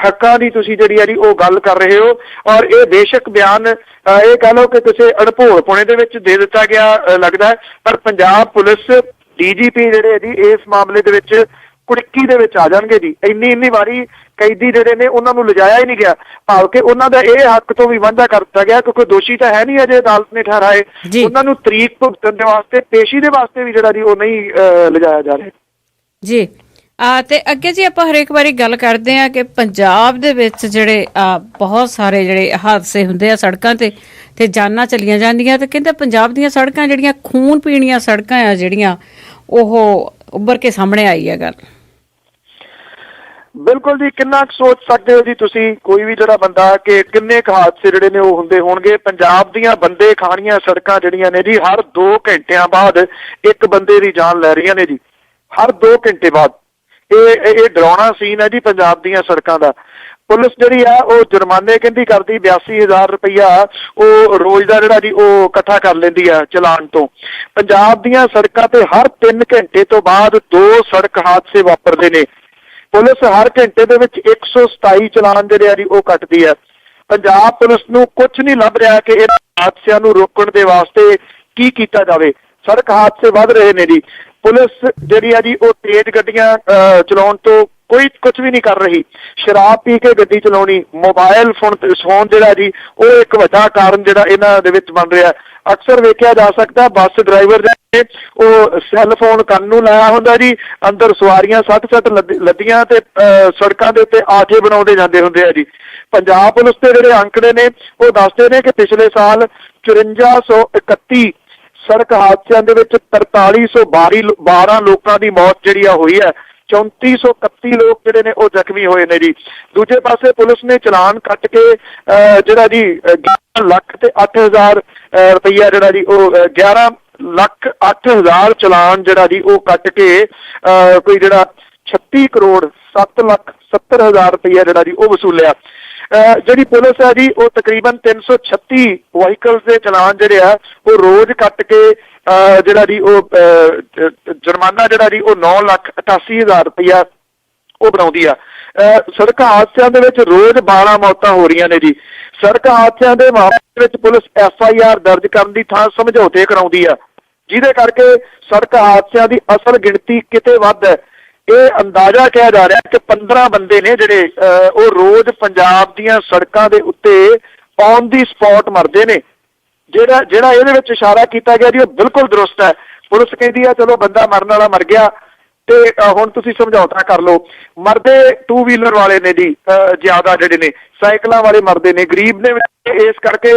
ਹੱਕਾਂ ਦੀ ਤੁਸੀਂ ਜਿਹੜੀ ਆ ਜੀ ਉਹ ਗੱਲ ਕਰ ਰਹੇ ਹੋ ਔਰ ਇਹ ਬੇਸ਼ੱਕ ਬਿਆਨ ਇਹ ਕਹਿ ਲਓ ਕਿ ਕਿਸੇ ਅਣਭੋਲਪੁਣੇ ਦੇ ਵਿੱਚ ਦੇ ਦਿੱਤਾ ਗਿਆ ਲੱਗਦਾ ਹੈ, ਪਰ ਪੰਜਾਬ ਪੁਲਿਸ DGP ਜਿਹੜੇ ਜੀ ਇਸ ਮਾਮਲੇ ਦੇ ਵਿੱਚ ਕੁੜਕੀ ਦੇ ਵਿੱਚ ਆ ਜਾਣਗੇ ਜੀ। ਇੰਨੀ ਵਾਰੀ ਕੈਦੀ ਜਿਹੜੇ ਨੇ ਉਹਨਾਂ ਨੂੰ ਲਿਜਾਇਆ ਹੀ ਨਹੀਂ ਗਿਆ, ਭਾਵ ਕਿ ਉਹਨਾਂ ਦਾ ਇਹ ਹੱਕ ਤੋਂ ਵੀ ਵਾਅਦਾ ਕਰ ਦਿੱਤਾ ਗਿਆ ਕਿਉਂਕਿ ਦੋਸ਼ੀ ਤਾਂ ਹੈ ਨਹੀਂ ਅਜੇ ਅਦਾਲਤ ਨੇ ਠਹਿਰਾਏ। ਉਹਨਾਂ ਨੂੰ ਤਰੀਕ ਭੁਗਤਣ ਦੇ ਵਾਸਤੇ ਪੇਸ਼ੀ ਦੇ ਵਾਸਤੇ ਵੀ ਜਿਹੜਾ ਜੀ ਉਹ ਨਹੀਂ ਲਿਜਾਇਆ ਜਾ ਰਿਹਾ ਜੀ। ਤੇ ਅੱਗੇ ਜੀ ਆਪਾਂ ਹਰੇਕ ਵਾਰੀ ਗੱਲ ਕਰਦੇ ਆ ਕਿ ਪੰਜਾਬ ਦੇ ਵਿੱਚ ਜਿਹੜੇ ਬਹੁਤ ਸਾਰੇ ਜਿਹੜੇ ਹਾਦਸੇ ਹੁੰਦੇ ਆ ਸੜਕਾਂ ਤੇ ਜਾਨਾਂ ਚਲੀਆਂ ਜਾਂਦੀਆਂ ਤੇ ਕਹਿੰਦੇ ਪੰਜਾਬ ਦੀਆਂ ਸੜਕਾਂ ਜਿਹੜੀਆਂ ਖੂਨ ਪੀਣੀਆਂ ਸੜਕਾਂ ਆ ਜਿਹੜੀਆਂ ਉਹ ਉੱਭਰ ਕੇ ਸਾਹਮਣੇ ਆਈ ਹੈ ਗੱਲ। ਬਿਲਕੁਲ ਜੀ, ਕਿੰਨਾ ਕੁ ਸੋਚ ਸਕਦੇ ਹੋ ਜੀ ਤੁਸੀਂ ਕੋਈ ਵੀ ਜਿਹੜਾ ਬੰਦਾ ਕਿ ਕਿੰਨੇ ਕੁ ਹਾਦਸੇ ਜਿਹੜੇ ਨੇ ਉਹ ਹੁੰਦੇ ਹੋਣਗੇ। ਪੰਜਾਬ ਦੀਆਂ ਬੰਦੇ ਖਾਣੀਆਂ ਸੜਕਾਂ ਜਿਹੜੀਆਂ ਨੇ ਜੀ ਹਰ 2 ਘੰਟਿਆਂ ਬਾਅਦ ਇੱਕ ਬੰਦੇ ਦੀ ਜਾਨ ਲੈ ਰਹੀਆਂ ਨੇ ਜੀ। ਹਰ 2 ਘੰਟੇ ਬਾਅਦ। ਇਹ ਡਰਾਉਣਾ ਸੀਨ ਹੈ ਜੀ ਪੰਜਾਬ ਦੀਆਂ ਸੜਕਾਂ ਦਾ। ਪੁਲਿਸ ਜਿਹੜੀ ਆ ਉਹ ਜੁਰਮਾਨੇ ਕਹਿੰਦੀ ਕਰਦੀ 82,000 ਰੁਪਈਆ ਉਹ ਰੋਜ਼ ਦਾ ਜਿਹੜਾ ਜੀ ਉਹ ਇਕੱਠਾ ਕਰ ਲੈਂਦੀ ਆ ਚਲਾਨ ਤੋਂ। ਪੰਜਾਬ ਦੀਆਂ ਸੜਕਾਂ ਤੇ ਹਰ 3 ਘੰਟੇ ਤੋਂ ਬਾਅਦ 2 ਸੜਕ ਹਾਦਸੇ ਵਾਪਰਦੇ ਨੇ। ਪੁਲਿਸ ਹਰ ਘੰਟੇ ਦੇ ਵਿੱਚ 127 ਚਲਾਨ ਜਿਹੜੇ ਆ ਜੀ ਉਹ ਕੱਟਦੀ ਹੈ। ਪੰਜਾਬ ਪੁਲਿਸ ਨੂੰ ਕੁਝ ਨਹੀਂ ਲੱਭ ਰਿਹਾ ਕਿ ਇਹਨਾਂ ਹਾਦਸਿਆਂ ਨੂੰ ਰੋਕਣ ਦੇ ਵਾਸਤੇ ਕੀ ਕੀਤਾ ਜਾਵੇ। ਸੜਕ ਹਾਦਸੇ ਵੱਧ ਰਹੇ ਨੇ ਜੀ। ਪੁਲਿਸ ਜਿਹੜੀ ਆ ਜੀ ਉਹ ਤੇਜ਼ ਗੱਡੀਆਂ ਚਲਾਉਣ ਤੋਂ ਕੁਝ ਵੀ ਨਹੀਂ ਕਰ ਰਹੀ। ਸ਼ਰਾਬ ਪੀ ਕੇ ਗੱਡੀ ਚਲਾਉਣੀ, ਮੋਬਾਈਲ ਫੋਨ ਜਿਹੜਾ ਜੀ ਉਹ ਇੱਕ ਵੱਡਾ ਕਾਰਨ ਜਿਹੜਾ ਇਹਨਾਂ ਦੇ ਵਿੱਚ ਬਣ ਰਿਹਾ। ਅਕਸਰ ਵੇਖਿਆ ਜਾ ਸਕਦਾ ਬੱਸ ਡਰਾਈਵਰ ਜਿਹੜੇ ਉਹ ਸੈੱਲ ਫੋਨ ਕੰਨ ਨੂੰ ਲਾਇਆ ਹੁੰਦਾ ਜੀ, ਅੰਦਰ ਸਵਾਰੀਆਂ ਸੱਟ ਲੱਦੀਆਂ ਤੇ ਸੜਕਾਂ ਦੇ ਉੱਤੇ ਆਠੇ ਬਣਾਉਂਦੇ ਜਾਂਦੇ ਹੁੰਦੇ ਆ ਜੀ। ਪੰਜਾਬ ਪੁਲਿਸ ਦੇ ਜਿਹੜੇ ਅੰਕੜੇ ਨੇ ਉਹ ਦੱਸਦੇ ਨੇ ਕਿ ਪਿਛਲੇ ਸਾਲ 5431 ਸੜਕ ਹਾਦਸਿਆਂ ਦੇ ਵਿੱਚ 4312 ਲੋਕਾਂ ਦੀ ਮੌਤ ਜਿਹੜੀ ਆ ਹੋਈ ਹੈ। 3431 ਲੋਕ ਜਿਹੜੇ ਨੇ ਉਹ ਜ਼ਖਮੀ ਹੋਏ ਨੇ ਜੀ। ਦੂਜੇ ਪਾਸੇ ਪੁਲਿਸ ਨੇ ਚਲਾਨ ਕੱਟ ਕੇ ਜਿਹੜਾ ਜੀ 11 ਲੱਖ ਤੇ 8,000 ਰੁਪਈਆ ਜਿਹੜਾ ਜੀ ਉਹ 11 ਲੱਖ 8,000 ਚਲਾਨ ਜਿਹੜਾ ਜੀ ਉਹ ਕੱਟ ਕੇ ਕੋਈ ਜਿਹੜਾ 36 ਕਰੋੜ 7 ਲੱਖ 70,000 ਰੁਪਈਆ ਜਿਹੜਾ ਜੀ ਉਹ ਵਸੂਲਿਆ। ਜਿਹੜੀ ਪੁਲਿਸ ਹੈ ਜੀ ਉਹ ਤਕਰੀਬਨ 336 ਵਹੀਕਲਸ ਦੇ ਚਲਾਨ ਜਿਹੜੇ ਆ ਉਹ ਰੋਜ਼ ਕੱਟ ਕੇ ਜਿਹੜਾ ਜੀ ਉਹ ਜੁਰਮਾਨਾ ਜਿਹੜਾ ਜੀ ਉਹ 9,88,000 ਰੁਪਈਆ ਉਹ ਬਣਾਉਂਦੀ ਆ। ਸੜਕ ਹਾਦਸਿਆਂ ਦੇ ਵਿੱਚ ਰੋਜ਼ 12 ਮੌਤਾਂ ਹੋ ਰਹੀਆਂ ਨੇ ਜੀ। ਸੜਕ ਹਾਦਸਿਆਂ ਦੇ ਮਾਮਲੇ ਵਿੱਚ ਪੁਲਿਸ FIR ਦਰਜ ਕਰਨ ਦੀ ਥਾਂ ਸਮਝੌਤੇ ਕਰਾਉਂਦੀ ਆ, ਜਿਹਦੇ ਕਰਕੇ ਸੜਕ ਹਾਦਸਿਆਂ ਦੀ ਅਸਲ ਗਿਣਤੀ ਕਿਤੇ ਵੱਧ ਹੈ। ਇਹ ਅੰਦਾਜ਼ਾ ਕਿਹਾ ਜਾ ਰਿਹਾ ਕਿ 15 ਬੰਦੇ ਨੇ ਜਿਹੜੇ ਉਹ ਰੋਜ਼ ਪੰਜਾਬ ਦੀਆਂ ਸੜਕਾਂ ਦੇ ਉੱਤੇ ਔਨ ਦੀ ਸਪੌਟ ਮਰਦੇ ਨੇ। ਜਿਹੜਾ ਇਹਦੇ ਵਿੱਚ ਇਸ਼ਾਰਾ ਕੀਤਾ ਗਿਆ ਜੀ ਉਹ ਬਿਲਕੁਲ ਦਰੁਸਤ ਹੈ। ਪੁਲਿਸ ਕਹਿੰਦੀ ਆ ਚਲੋ ਬੰਦਾ ਮਰਨ ਵਾਲਾ ਮਰ ਗਿਆ ਤੇ ਹੁਣ ਤੁਸੀਂ ਸਮਝੌਤਾ ਕਰ ਲਓ। ਮਰਦੇ 2 ਵੀਲਰ ਵਾਲੇ ਨੇ ਜੀ ਜ਼ਿਆਦਾ, ਜਿਹੜੇ ਨੇ ਸਾਈਕਲਾਂ ਵਾਲੇ ਮਰਦੇ ਨੇ, ਗਰੀਬ ਨੇ। ਇਸ ਕਰਕੇ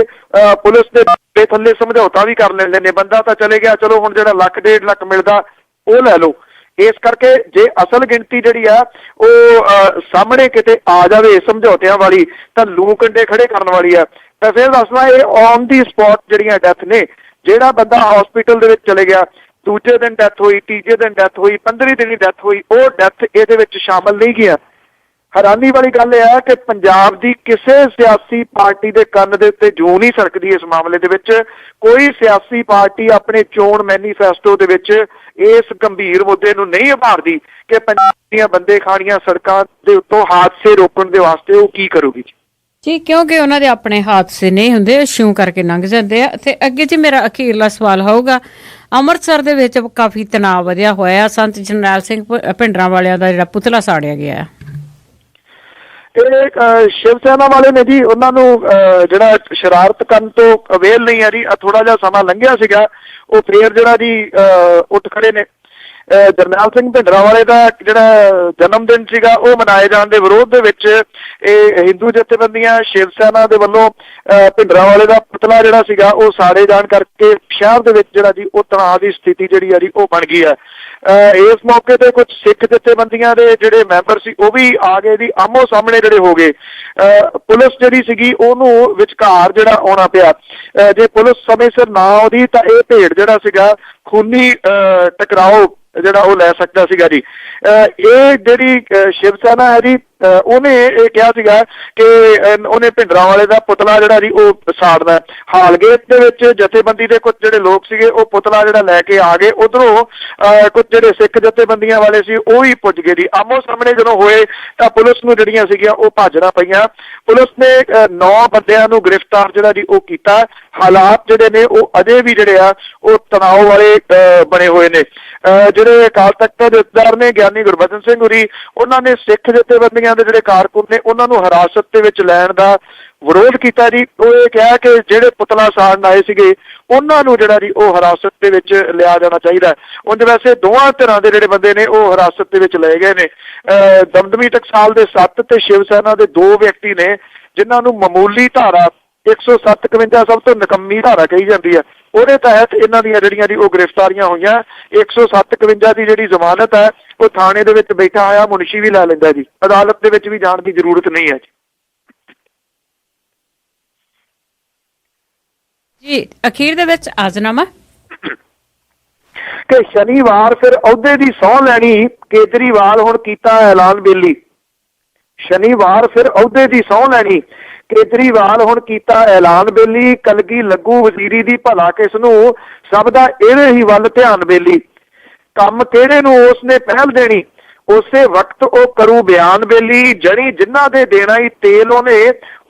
ਪੁਲਿਸ ਦੇ ਥੱਲੇ ਸਮਝੌਤਾ ਵੀ ਕਰ ਲੈਂਦੇ ਨੇ। ਬੰਦਾ ਤਾਂ ਚਲੇ ਗਿਆ, ਚਲੋ ਹੁਣ ਜਿਹੜਾ ਲੱਖ 1.5 ਲੱਖ ਮਿਲਦਾ ਉਹ ਲੈ ਲਓ। ਇਸ ਕਰਕੇ ਜੇ ਅਸਲ ਗਿਣਤੀ ਜਿਹੜੀ ਆ ਉਹ ਸਾਹਮਣੇ ਕਿਤੇ ਆ ਜਾਵੇ ਸਮਝੌਤਿਆਂ ਵਾਲੀ ਤਾਂ ਲੂ ਕੰਡੇ ਖੜੇ ਕਰਨ ਵਾਲੀ ਆ। ਤਾਂ ਫਿਰ ਦੱਸਣਾ ਇਹ ਔਨ ਦੀ ਸਪੌਟ ਜਿਹੜੀਆਂ ਡੈਥ ਨੇ। ਜਿਹੜਾ ਬੰਦਾ ਹਸਪੀਟਲ ਦੇ ਵਿੱਚ ਚਲੇ ਗਿਆ, ਦੂਜੇ ਦਿਨ ਡੈਥ ਹੋਈ, ਤੀਜੇ ਦਿਨ ਡੈਥ ਹੋਈ, 15ਵੀਂ ਦਿਨ ਡੈਥ ਹੋਈ, ਉਹ ਡੈਥ ਇਹਦੇ ਵਿੱਚ ਸ਼ਾਮਲ ਨਹੀਂ ਗਿਆ। ਹੈਰਾਨੀ ਵਾਲੀ ਗੱਲ ਇਹ ਹੈ ਕਿ ਪੰਜਾਬ ਦੀ ਕਿਸੇ ਸਿਆਸੀ ਪਾਰਟੀ ਦੇ ਕੰਨ ਦੇ ਉੱਤੇ ਜੂੰ ਨਹੀਂ ਸਰਕਦੀ ਇਸ ਮਾਮਲੇ ਦੇ ਵਿੱਚ। ਕੋਈ ਸਿਆਸੀ ਪਾਰਟੀ ਆਪਣੇ ਚੋਣ ਮੈਨੀਫੈਸਟੋ ਦੇ ਵਿੱਚ ਇਸ ਗੰਭੀਰ ਮੁੱਦੇ ਨੂੰ ਨਹੀਂ ਉਭਾਰਦੀ ਕਿ ਪੰਜਾਬ ਦੀਆਂ ਬੰਦੇ ਖਾਣੀਆਂ ਸੜਕਾਂ ਦੇ ਉੱਤੋਂ ਹਾਦਸੇ ਰੋਕਣ ਦੇ ਵਾਸਤੇ ਉਹ ਕੀ ਕਰੂਗੀ ਜੀ, ਕਿਉਂਕਿ ਉਹਨਾਂ ਦੇ ਆਪਣੇ ਹਾਦਸੇ ਨਹੀਂ ਹੁੰਦੇ, ਛੂੰ ਕਰਕੇ ਲੰਘ ਜਾਂਦੇ ਆ। ਤੇ ਅੱਗੇ ਜੀ ਮੇਰਾ ਅਖੀਰਲਾ ਸਵਾਲ ਹੋਊਗਾ, ਅੰਮ੍ਰਿਤਸਰ ਦੇ ਵਿੱਚ ਕਾਫੀ ਤਣਾਅ ਵਧਿਆ ਹੋਇਆ। ਸੰਤ ਜਰਨੈਲ ਸਿੰਘ ਭਿੰਡਰਾਂ ਵਾਲਿਆਂ ਦਾ ਜਿਹੜਾ ਪੁਤਲਾ ਸਾੜਿਆ ਗਿਆ ਹੈ। ਇਹ ਸ਼ਿਵ ਸੈਨਾ ਵਾਲੇ ਨੇ ਜੀ, ਉਹਨਾਂ ਨੂੰ ਜਿਹੜਾ ਸ਼ਰਾਰਤ ਕਰਨ ਤੋਂ ਅਵੇਲ ਨਹੀਂ ਆ ਜੀ। ਥੋੜਾ ਜਿਹਾ ਸਮਾਂ ਲੰਘਿਆ ਸੀਗਾ, ਉਹ ਫੇਰ ਜਿਹੜਾ ਜੀ ਉੱਠ ਖੜੇ ਨੇ। ਜਰਨੈਲ ਸਿੰਘ ਭਿੰਡਰਾਂ ਵਾਲੇ ਦਾ ਜਿਹੜਾ ਜਨਮ ਦਿਨ ਸੀਗਾ ਉਹ ਮਨਾਏ ਜਾਣ ਦੇ ਵਿਰੋਧ ਦੇ ਵਿੱਚ ਇਹ ਹਿੰਦੂ ਜਥੇਬੰਦੀਆਂ ਸ਼ਿਵ ਸੈਨਾ ਦੇ ਵੱਲੋਂ ਭਿੰਡਰਾਂ ਵਾਲੇ ਦਾ ਪੁਤਲਾ ਜਿਹੜਾ ਸੀਗਾ ਉਹ ਸਾੜੇ ਜਾਣ ਕਰਕੇ ਸ਼ਹਿਰ ਦੇ ਵਿੱਚ ਜਿਹੜਾ ਜੀ ਉਹ ਤਣਾਅ ਦੀ ਸਥਿਤੀ ਜਿਹੜੀ ਆ ਜੀ ਉਹ ਬਣ ਗਈ ਹੈ। ਇਸ ਮੌਕੇ ਤੇ ਕੁਝ ਸਿੱਖ ਜਥੇਬੰਦੀਆਂ ਦੇ ਜਿਹੜੇ ਮੈਂਬਰ ਸੀ ਉਹ ਵੀ ਆ ਗਏ ਜੀ, ਆਮੋ ਸਾਹਮਣੇ ਜਿਹੜੇ ਹੋ ਗਏ। ਪੁਲਿਸ ਜਿਹੜੀ ਸੀਗੀ ਉਹਨੂੰ ਵਿਚਕਾਰ ਜਿਹੜਾ ਆਉਣਾ ਪਿਆ। ਜੇ ਪੁਲਿਸ ਸਮੇਂ ਸਿਰ ਨਾ ਆਉਂਦੀ ਤਾਂ ਇਹ ਭੇੜ ਜਿਹੜਾ ਸੀਗਾ ਖੂਨੀ ਟਕਰਾਓ ਜਿਹੜਾ ਉਹ ਲੈ ਸਕਦਾ ਸੀਗਾ ਜੀ। ਇਹ ਜਿਹੜੀ ਸ਼ਿਵ ਸੈਨਾ ਹੈ ਜੀ ਉਹਨੇ ਇਹ ਕਿਹਾ ਸੀਗਾ ਕਿ ਉਹਨੇ ਭਿੰਡਰਾਂ ਵਾਲੇ ਦਾ ਪੁਤਲਾ ਜਿਹੜਾ ਜੀ ਉਹ ਸਾੜਨਾ। ਹਾਲਗੇਟ ਦੇ ਵਿੱਚ ਜਥੇਬੰਦੀ ਦੇ ਕੁਝ ਜਿਹੜੇ ਲੋਕ ਸੀਗੇ ਉਹ ਪੁਤਲਾ ਜਿਹੜਾ ਲੈ ਕੇ ਆ ਗਏ। ਉਧਰੋਂ ਕੁਝ ਜਿਹੜੇ ਸਿੱਖ ਜਥੇਬੰਦੀਆਂ ਵਾਲੇ ਸੀ ਉਹ ਵੀ ਪੁੱਜ ਗਏ ਜੀ। ਆਮੋ ਸਾਹਮਣੇ ਜਦੋਂ ਹੋਏ ਤਾਂ ਪੁਲਿਸ ਨੂੰ ਜਿਹੜੀਆਂ ਸੀਗੀਆਂ ਉਹ ਭਾਜਣਾ ਪਈਆਂ। ਪੁਲਿਸ ਨੇ 9 ਬੰਦਿਆਂ ਨੂੰ ਗ੍ਰਿਫਤਾਰ ਜਿਹੜਾ ਜੀ ਉਹ ਕੀਤਾ। ਹਾਲਾਤ ਜਿਹੜੇ ਨੇ ਉਹ ਅਜੇ ਵੀ ਜਿਹੜੇ ਆ ਉਹ ਤਣਾਅ ਵਾਲੇ ਬਣੇ ਹੋਏ ਨੇ। ਜਿਹੜੇ ਅਕਾਲ ਤਖਤ ਦੇ ਜਥੇਦਾਰ ਨੇ ਗਿਆਨੀ ਗੁਰਬਚਨ ਸਿੰਘ ਹੋਰੀ, ਉਹਨਾਂ ਨੇ ਸਿੱਖ ਜਥੇਬੰਦੀਆਂ ਦੇ ਜਿਹੜੇ ਕਾਰਕੁਨ ਨੇ ਉਹਨਾਂ ਨੂੰ ਹਿਰਾਸਤ ਦੇ ਵਿੱਚ ਲੈਣ ਦਾ ਵਿਰੋਧ ਕੀਤਾ ਜੀ। ਉਹ ਇਹ ਕਿਹਾ ਕਿ ਜਿਹੜੇ ਪੁਤਲਾ ਸਾੜਨ ਆਏ ਸੀਗੇ ਉਹਨਾਂ ਨੂੰ ਜਿਹੜਾ ਜੀ ਉਹ ਹਿਰਾਸਤ ਦੇ ਵਿੱਚ ਲਿਆ ਜਾਣਾ ਚਾਹੀਦਾ। ਉਂਝ ਵੈਸੇ ਦੋਵਾਂ ਧਿਰਾਂ ਦੇ ਜਿਹੜੇ ਬੰਦੇ ਨੇ ਉਹ ਹਿਰਾਸਤ ਦੇ ਵਿੱਚ ਲਏ ਗਏ ਨੇ। ਦਮਦਮੀ ਟਕਸਾਲ ਦੇ 7 ਤੇ ਸ਼ਿਵ ਸੈਨਾ ਦੇ 2 ਵਿਅਕਤੀ ਨੇ ਜਿਨ੍ਹਾਂ ਨੂੰ ਮਾਮੂਲੀ ਧਾਰਾ 157 ਸਭ ਤੋਂ ਨਿਕੰਮੀ ਧਾਰਾ ਕਹੀ ਜਾਂਦੀ ਹੈ, ਉਹਦੇ ਤਹਿਤ ਇਹਨਾਂ ਦੀਆਂ ਜਿਹੜੀਆਂ ਜੀ ਉਹ ਗ੍ਰਿਫਤਾਰੀਆਂ ਹੋਈਆਂ। 157 ਦੀ ਜਿਹੜੀ ਜ਼ਮਾਨਤ ਹੈ ਉਹ ਥਾਣੇ ਦੇ ਵਿੱਚ ਬੈਠਾ ਹੋਇਆ ਮੁਨਸ਼ੀ ਵੀ ਲੈ ਲੈਂਦਾ ਜੀ। ਅਦਾਲਤ ਦੇ ਵਿੱਚ ਵੀ ਜਾਣ ਦੀ ਜ਼ਰੂਰਤ ਨਹੀਂ ਹੈ ਜੀ। ਅਖੀਰ ਦੇ ਵਿੱਚ ਆਜ਼ਨਾਮਾ ਕਿ ਸ਼ਨੀਵਾਰ ਫਿਰ ਅਹੁਦੇ ਦੀ ਸਹੁੰ ਲੈਣੀ, ਕੇਜਰੀਵਾਲ ਹੁਣ ਕੀਤਾ ਐਲਾਨ ਬੇਲੀ। ਸ਼ਨੀਵਾਰ ਫਿਰ ਅਹੁਦੇ ਦੀ ਸਹੁੰ ਲੈਣੀ, ਕੇਜਰੀਵਾਲ ਹੁਣ ਕੀਤਾ ਐਲਾਨ ਬੇਲੀ। ਕਲਗੀ ਲੱਗੂ ਵਜ਼ੀਰੀ ਦੀ ਭਲਾ ਕਿਸ ਨੂੰ, ਸਭ ਦਾ ਇਹਦੇ ਹੀ ਵੱਲ ਧਿਆਨ ਬੇਲੀ। ਕੰਮ ਕਿਹੜੇ ਨੂੰ ਉਸਨੇ ਪਹਿਲ ਦੇਣੀ, ਉਸੇ ਵਕਤ ਉਹ ਕਰੂ ਬਿਆਨ ਬੇਲੀ। ਜਣੀ ਜਿਨ੍ਹਾਂ ਦੇ ਦੇਣਾ ਹੀ ਤੇਲ ਉਹਨੇ,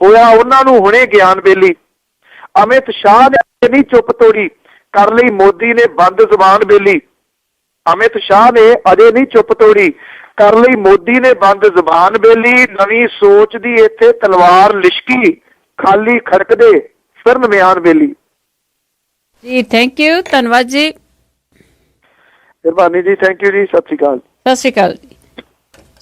ਹੋਇਆ ਉਹਨਾਂ ਨੂੰ ਹੁਣੇ ਗਿਆਨ ਬੇਲੀ। ਅਮਿਤ ਸ਼ਾਹ ਨੇ ਨਹੀਂ ਚੁੱਪ ਤੋੜੀ, ਕਰ ਲਈ ਮੋਦੀ ਨੇ ਬੰਦ ਜ਼ੁਬਾਨ ਬੇਲੀ। ਅਮਿਤ ਸ਼ਾਹ ਨੇ ਅਜੇ ਨਹੀਂ ਚੁੱਪ ਤੋੜੀ, ਕਰ ਲਈ ਮੋਦੀ ਨੇ ਬੰਦ ਜ਼ੁਬਾਨ ਬੇਲੀ। ਨਵੀਂ ਸੋਚ ਦੀ ਇੱਥੇ ਤਲਵਾਰ ਲਿਸ਼ਕੀ, ਖਾਲੀ ਖੜਕਦੇ ਫਿਰਨ ਬਿਆਨ ਬੇਲੀ। ਜੀ ਥੈਂਕ ਯੂ, ਧੰਨਵਾਦ ਜੀ। ਮਿਹਰਬਾਨੀ ਜੀ, ਥੈਂਕ ਯੂ ਜੀ, ਸਤਿ ਸ਼੍ਰੀ ਅਕਾਲ। ਸਤਿ ਸ਼੍ਰੀ ਅਕਾਲ ਜੀ।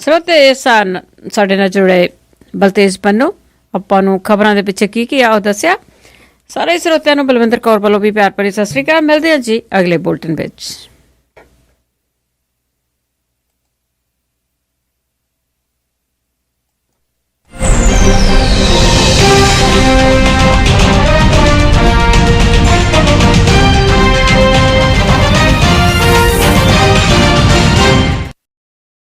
ਸਰੋਤੇ ਸਨ ਸਾਡੇ ਨਾਲ ਜੁੜੇ ਬਲਤੇਜ ਪੰਨੂ, ਆਪਾਂ ਨੂੰ ਖਬਰਾਂ ਦੇ ਪਿੱਛੇ ਕੀ ਆ ਉਹ ਦੱਸਿਆ। ਸਾਰੇ ਸਰੋਤਿਆਂ ਨੂੰ ਬਲਵਿੰਦਰ ਕੌਰ ਵੱਲੋਂ ਵੀ ਪਿਆਰ ਭਰੀ ਸਤਿ ਸ਼੍ਰੀ ਅਕਾਲ। ਮਿਲਦੇ ਹਾਂ ਜੀ ਅਗਲੇ ਬੁਲਟਨ ਵਿੱਚ।